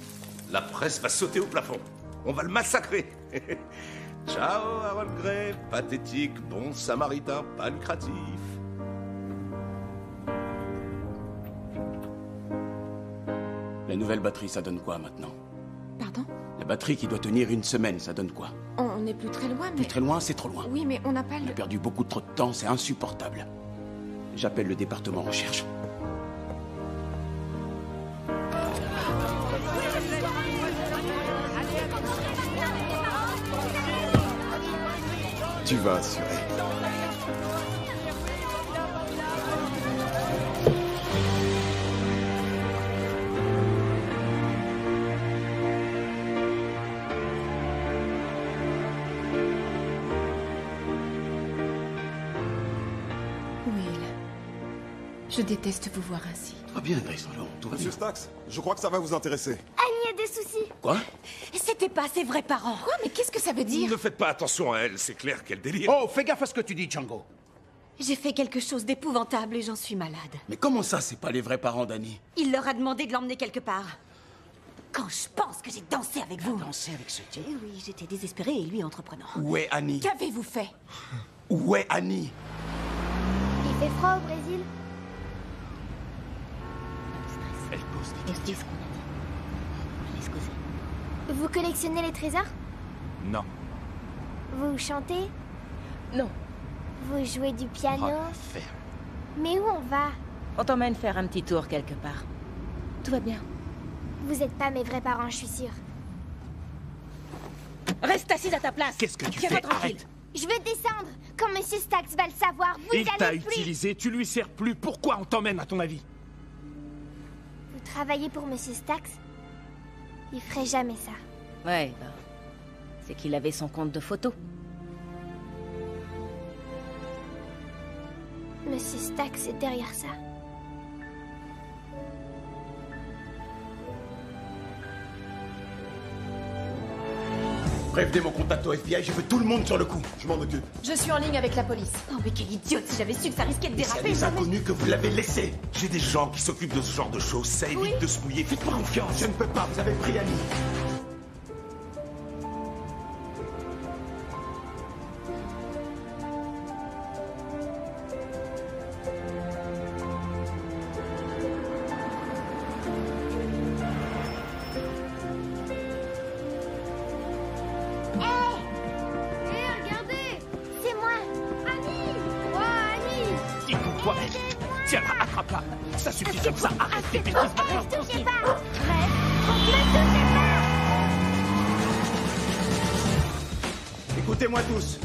La presse va sauter au plafond. On va le massacrer. Ciao, Harold Gray. Pathétique, bon samaritain, pas lucratif. La nouvelle batterie, ça donne quoi maintenant? Pardon? La batterie qui doit tenir une semaine, ça donne quoi? On n'est plus très loin, mais... Plus très loin, c'est trop loin. Oui, mais on n'a pas On a le... perdu beaucoup trop de temps, c'est insupportable. J'appelle le département recherche. Tu vas assurer. Will, je déteste vous voir ainsi. Tout va bien, Grace, tout va bien. Monsieur Stax, je crois que ça va vous intéresser. Annie est de soucis. Quoi? C'était pas ses vrais parents. Quoi? Mais qu'est-ce que ça veut dire? Ne faites pas attention à elle, c'est clair qu'elle délire. Oh, fais gaffe à ce que tu dis, Django. J'ai fait quelque chose d'épouvantable et j'en suis malade. Mais comment ça, c'est pas les vrais parents d'Annie? Il leur a demandé de l'emmener quelque part. Quand je pense que j'ai dansé avec vous. Dansé avec ce type? Eh oui, j'étais désespérée et lui entreprenant. Où est Annie? Qu'avez-vous fait? Où est Annie? Il fait froid au Brésil. Elle cause des On se dit ce qu'on a dit. Laisse causer. Vous collectionnez les trésors? Non. Vous chantez? Non. Vous jouez du piano? Faire. Mais où on va? On t'emmène faire un petit tour quelque part. Tout va bien. Vous êtes pas mes vrais parents, je suis sûre. Reste assise à ta place. Qu'est-ce que tu Tiens-toi fais? tranquille. Arrête. Je veux descendre. Quand Monsieur Stax va le savoir, vous Il t'a allez plus. utilisé, tu lui sers plus. Pourquoi on t'emmène, à ton avis? Vous travaillez pour Monsieur Stax? Il ferait jamais ça. Ouais, bah, c'est qu'il avait son compte de photos. Monsieur Stax est derrière ça. Prévenez mon contact au FBI, je veux tout le monde sur le coup. Je m'en occupe. Je suis en ligne avec la police. Oh, mais quelle idiote! Si j'avais su que ça risquait de Et c'est à déraper. des inconnus que vous l'avez laissé. J'ai des gens qui s'occupent de ce genre de choses, ça évite de se mouiller. Faites-moi confiance. Je ne peux pas, vous avez pris Annie. Regardez! C'est moi! Annie! Oh, Annie! Écoute-toi, tiens, attrape-la. Ça suffit comme ça, arrête tes bêtises maintenant. Ne touchez pas! Ne touchez pas! Écoutez-moi tous.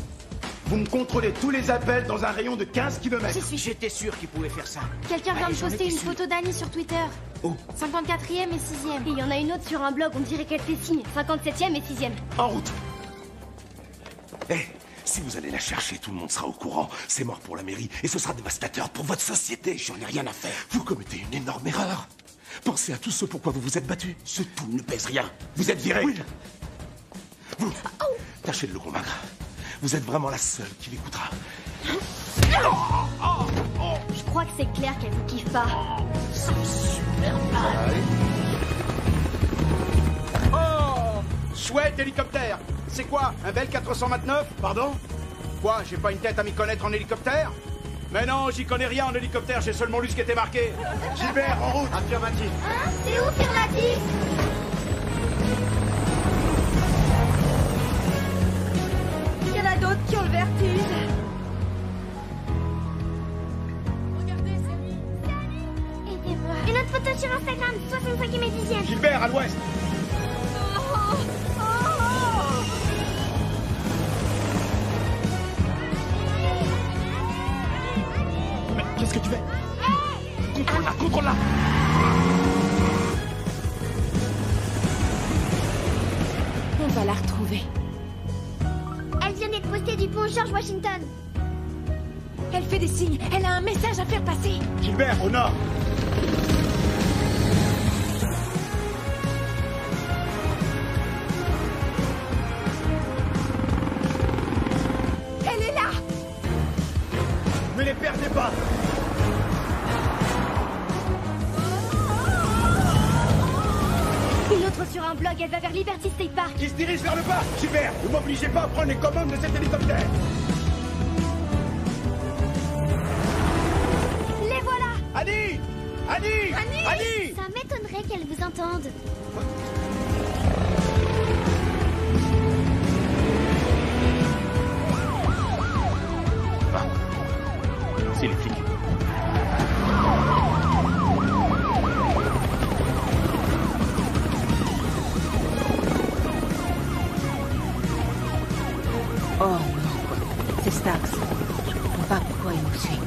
Vous me contrôlez tous les appels dans un rayon de 15 km. J'étais sûr qu'il pouvait faire ça. Quelqu'un vient de j'en poster étais une sûr. photo d'Annie sur Twitter. Oh. 54e et 6e. Et il y en a une autre sur un blog, on dirait qu'elle fait signe. 57e et 6e. En route. Eh, si vous allez la chercher, tout le monde sera au courant. C'est mort pour la mairie et ce sera dévastateur pour votre société. J'en ai rien à faire. Vous commettez une énorme erreur. Pensez à tout ce pourquoi vous vous êtes battu. Ce tout ne pèse rien. Vous êtes viré. Will, vous, tâchez de le convaincre. Vous êtes vraiment la seule qui l'écoutera. Je crois que c'est clair qu'elle vous kiffe pas. Oh! Chouette hélicoptère. C'est quoi? Un Bell 429? Pardon? Quoi? J'ai pas une tête à m'y connaître en hélicoptère? Mais non, j'y connais rien en hélicoptère, j'ai seulement lu ce qui était marqué. Gilbert, en route. Affirmatif. Hein? C'est où, affirmatif? Il y en a d'autres qui ont le vertige. Aidez-moi. Une autre photo sur Instagram, 65e et 10e. Gilbert, à l'ouest. Mais qu'est-ce que tu fais? Contrôle-la, contrôle-la. On va la retrouver. Elle vient d'être postée du pont George Washington. Elle fait des signes. Elle a un message à faire passer. Gilbert, au nord. Elle est là. Ne les perdez pas. Une autre sur un blog, elle va vers Liberty State Park. Qui se dirige vers le parc. Gilbert, ne m'obligez pas à prendre les commandes de cet hélicoptère. Les voilà! Annie! Annie! Annie! Annie! Ça m'étonnerait qu'elle vous entende. C'est les flics. Oh non, c'est Stax. Je comprends pas pourquoi il nous suit.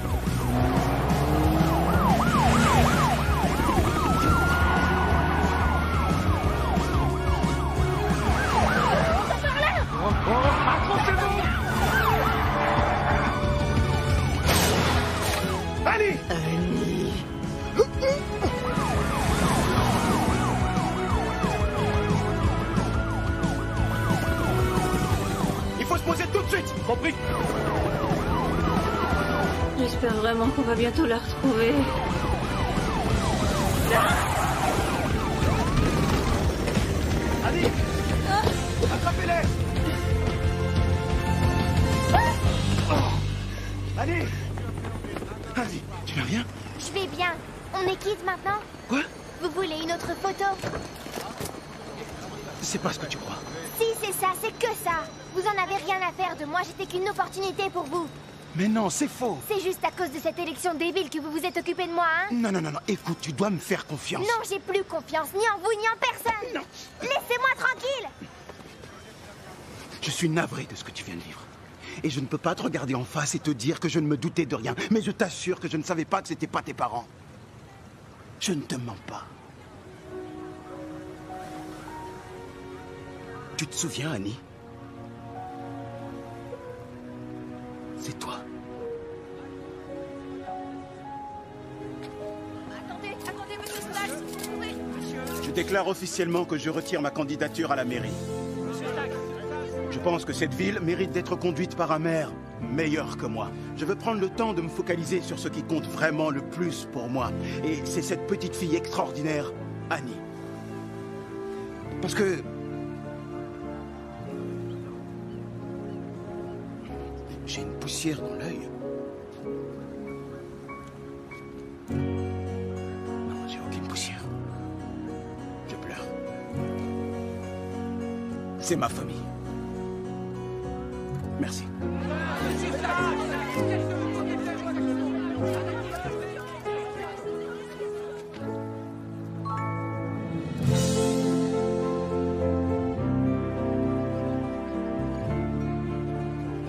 compris? J'espère vraiment qu'on va bientôt la retrouver. Allez, attrapez-les. Allez. Vas-y, tu vas bien? Je vais bien. On est quitte maintenant? Quoi? Vous voulez une autre photo? C'est pas ce que tu crois. Si, c'est ça, c'est que ça. Vous en avez rien à faire de moi, j'étais qu'une opportunité pour vous. Mais non, c'est faux. C'est juste à cause de cette élection débile que vous vous êtes occupé de moi, hein? Non, écoute, tu dois me faire confiance. Non, j'ai plus confiance, ni en vous, ni en personne. Non. Laissez-moi tranquille. Je suis navré de ce que tu viens de vivre. Et je ne peux pas te regarder en face et te dire que je ne me doutais de rien. Mais je t'assure que je ne savais pas que c'était pas tes parents. Je ne te mens pas. Tu te souviens, Annie? C'est toi. Attendez, monsieur Stax, vous pouvez... Je déclare officiellement que je retire ma candidature à la mairie. Je pense que cette ville mérite d'être conduite par un maire meilleur que moi. Je veux prendre le temps de me focaliser sur ce qui compte vraiment le plus pour moi. Et c'est cette petite fille extraordinaire, Annie. Parce que... j'ai une poussière dans l'œil. Non, j'ai aucune poussière. Je pleure. C'est ma famille. Merci.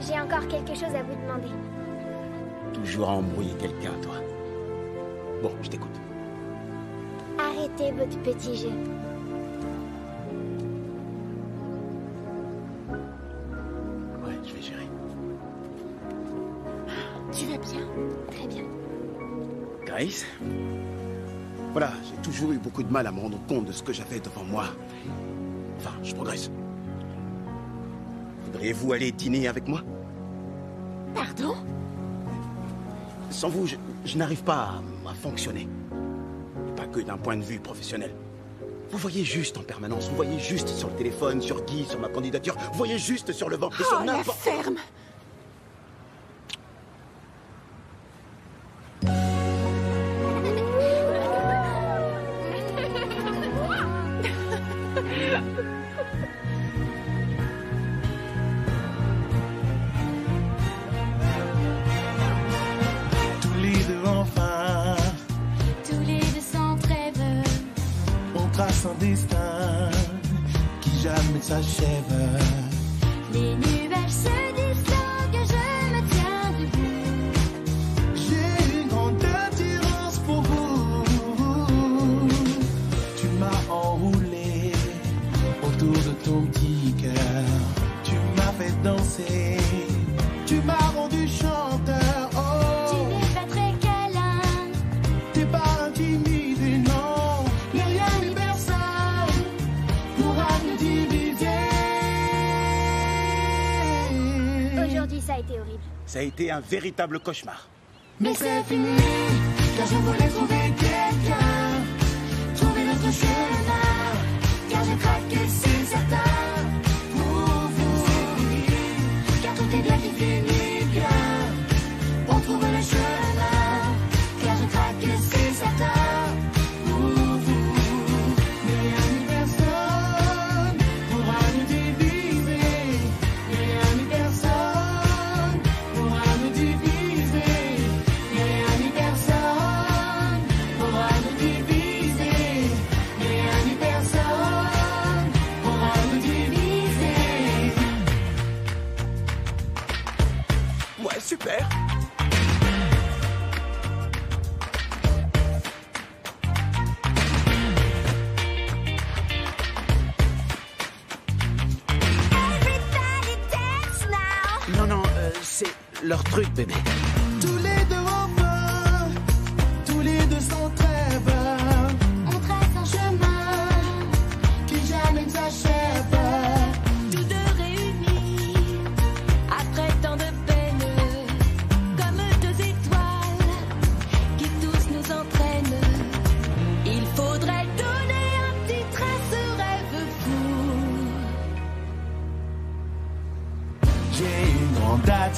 J'ai encore quelque chose à vous demander. Toujours à embrouiller quelqu'un, toi. Bon, je t'écoute. Arrêtez votre petit jeu. Ouais, je vais gérer. Tu vas bien? Très bien. Grace? Voilà, j'ai toujours eu beaucoup de mal à me rendre compte de ce que j'avais devant moi. Enfin, je progresse. Voudriez-vous aller dîner avec moi? Pardon? Sans vous, je n'arrive pas à fonctionner. Pas que d'un point de vue professionnel. Vous voyez juste en permanence, vous voyez juste sur le téléphone, sur Guy, sur ma candidature, vous voyez juste sur le vent et sur Oh, la n'importe... ferme! Tous les deux enfin, Tous les deux sans trêve, on trace un destin qui jamais s'achève. les nuages se disloquent, je me tiens debout. J'ai une grande attirance pour vous. Tu m'as enroulé autour de ton petit cœur. Tu m'as fait danser. Tu m'as rendu chanteur. Tu Oh, n'es pas très câlin, t'es pas intimidé, non. Y'a rien ni personne pourra nous diviser. Aujourd'hui, ça a été horrible. Ça a été un véritable cauchemar. Mais c'est fini, car je voulais trouver quelqu'un, trouver notre chemin, car j'ai craqué, c'est certain, pour vous. C'est fini, car tout est bien qui finit bien, on trouve le chemin, car j'ai craqué, c'est certain, pour vous. Mais rien ni personne pourra nous diviser, mais rien ni personne pourra nous diviser. Rien ni personne pourra nous diviser. Rien ni personne pourra nous diviser. Ouais, super. Non, c'est leur truc, bébé. Tous les deux enfin, tous les deux sans trêve, on trace un chemin, qui jamais ne s'achève. Tous deux réunis, après tant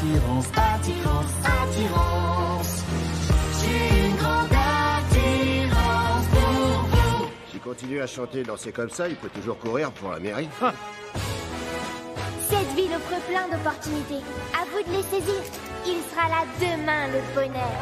attirance, attirance, attirance. J'ai une grande attirance pour vous. S'il continue à chanter et danser comme ça, il peut toujours courir pour la mairie. Cette ville offre plein d'opportunités. À vous de les saisir. Il sera là demain, le bonheur.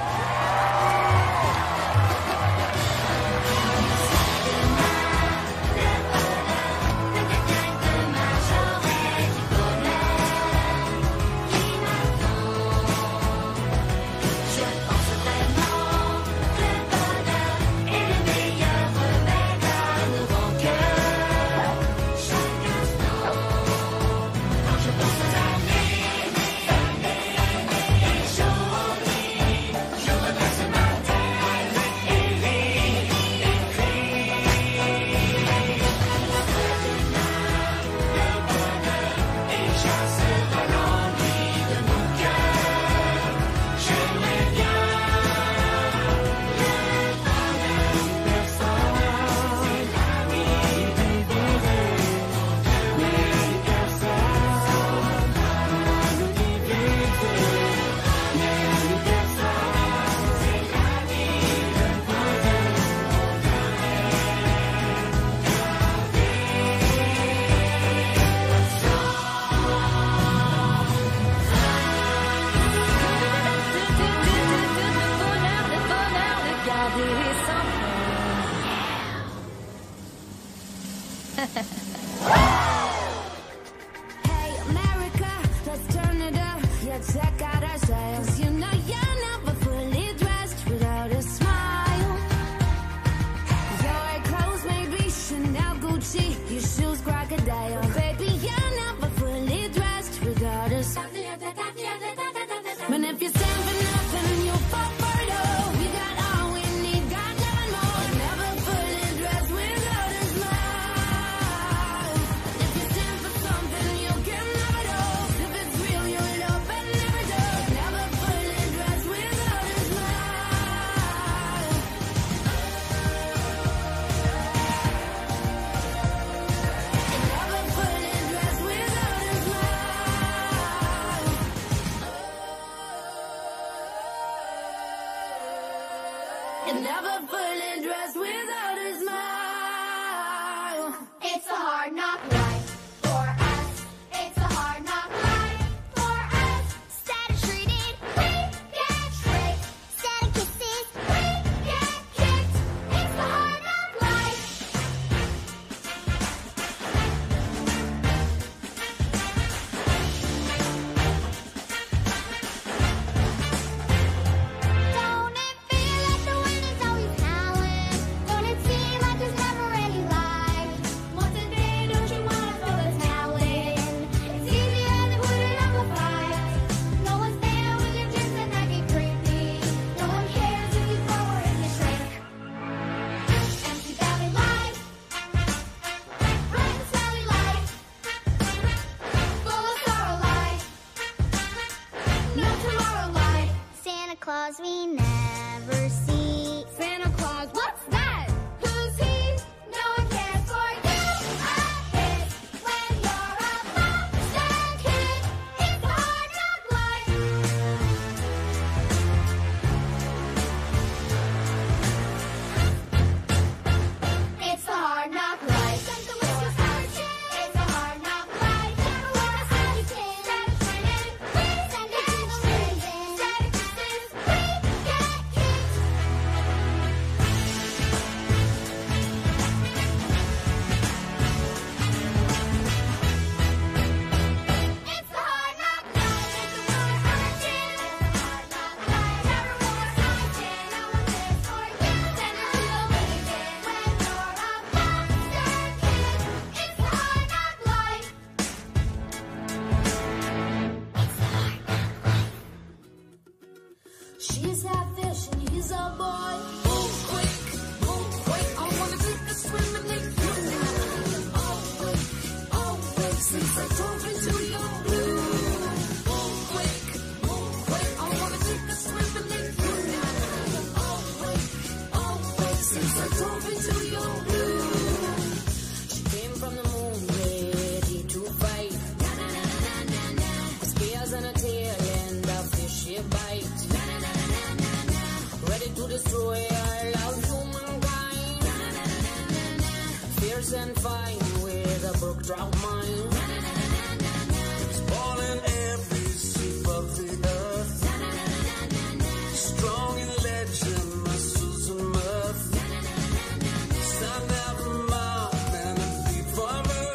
Hey America, let's turn it up. Yeah, check out our styles. You know you're never fully dressed without a smile. Your clothes may be Chanel, Gucci, your shoes crocodile. Baby, you're never fully dressed without a smile. But if you stand for nothing, you'll fall for it all. We got all we need, got nothing more. Never fully dressed without a smile. If you stand for something, you can have it all. If it's real, you'll love it, never do. Never fully dressed without a smile. Never fully dressed without a smile. And never fully dressed without a smile. It's a hard knock life for us. It's a hard knock life for us. Instead of treated, we get tricked. Instead of kisses, we get kicked. It's the hard knock life. Don't it feel like the wind is always howling? Don't it seem like there's never any light? Once a day, don't you wanna throw the towel in? It's easier than putting up a fight. No one's there when your dreams and that get creepy. No one cares if you grow or if you shrink. Empty valley life, bright and smelly life, full of sorrow life, no tomorrow life. Santa Claus we never see. Santa Claus, what's that? Who's he? No one cares for you. A kiss when you're a monster kid. It's a hard knock life. It's a hard knock life. It's a hard knock life. Never wanna see you kid. Instead of treated, we send it to prison. Instead of kisses, we get kicked. It's a hard knock life. It's a hard knock life. Never wanna see you kid. No one cares for you. Send it to prison when you're a monster kid. It's a hard knock life. She's half fish and he's a boy. Move quick, move quick. I wanna take a swim and make you now. Oh quick, since I dove into your blue. Move quick, I wanna take a swim and make you now. Oh quick, since I dove into your blue. She came from the moon, ready to fight. Spears and a tail and destroy all of humankind. Fierce and fine with a brook trout mind. Born in every soup of the earth. Strong in legend, muscles and mirth. Stand out from mouth and a deep farmer.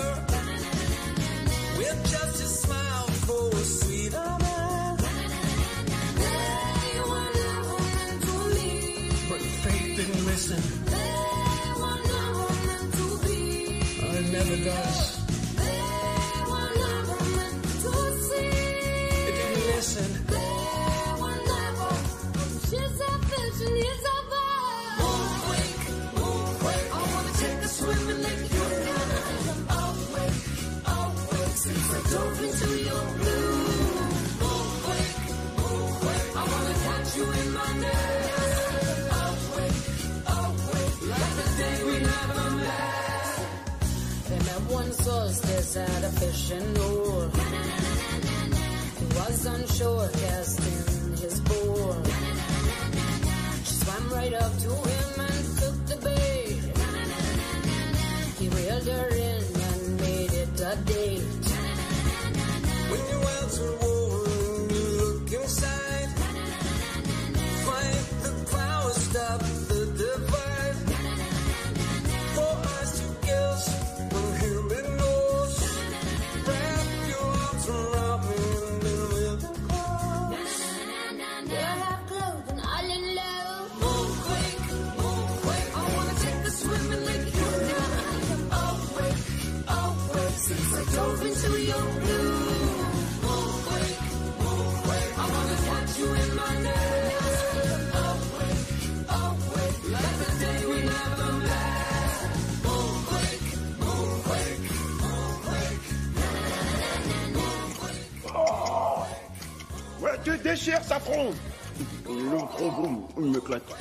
With just a smile for a sweet honor. They were never meant to leave. But fate didn't listen. They were never meant to be. It never does. They were never meant to see. It didn't listen. They were never. She's a fish and he's a bird. Moonquake. I wanna take a swim in Lake Huron. Awake, since I dove into your blue. Moonquake, I wanna catch you in my net. Awake, like the day we never met. They met one solstice at a fishing oar. He was on shore casting his board. She swam right up to him and took the bait. He reeled her in and made it a date. When you answer war and you look inside, fight the power, stop the divide. For us to guess when human knows. Wrap your arms around me and then we'll be close. They have clothes and all in love. Moonquake, I wanna take a swim in Lake Huron. Awake, since I dove into your blue. Moonquake, I wanna catch you in my net. Awake, like the day we never met. Moonquake. Ouais, tu déchires, Safron. Le trombone m'éclate.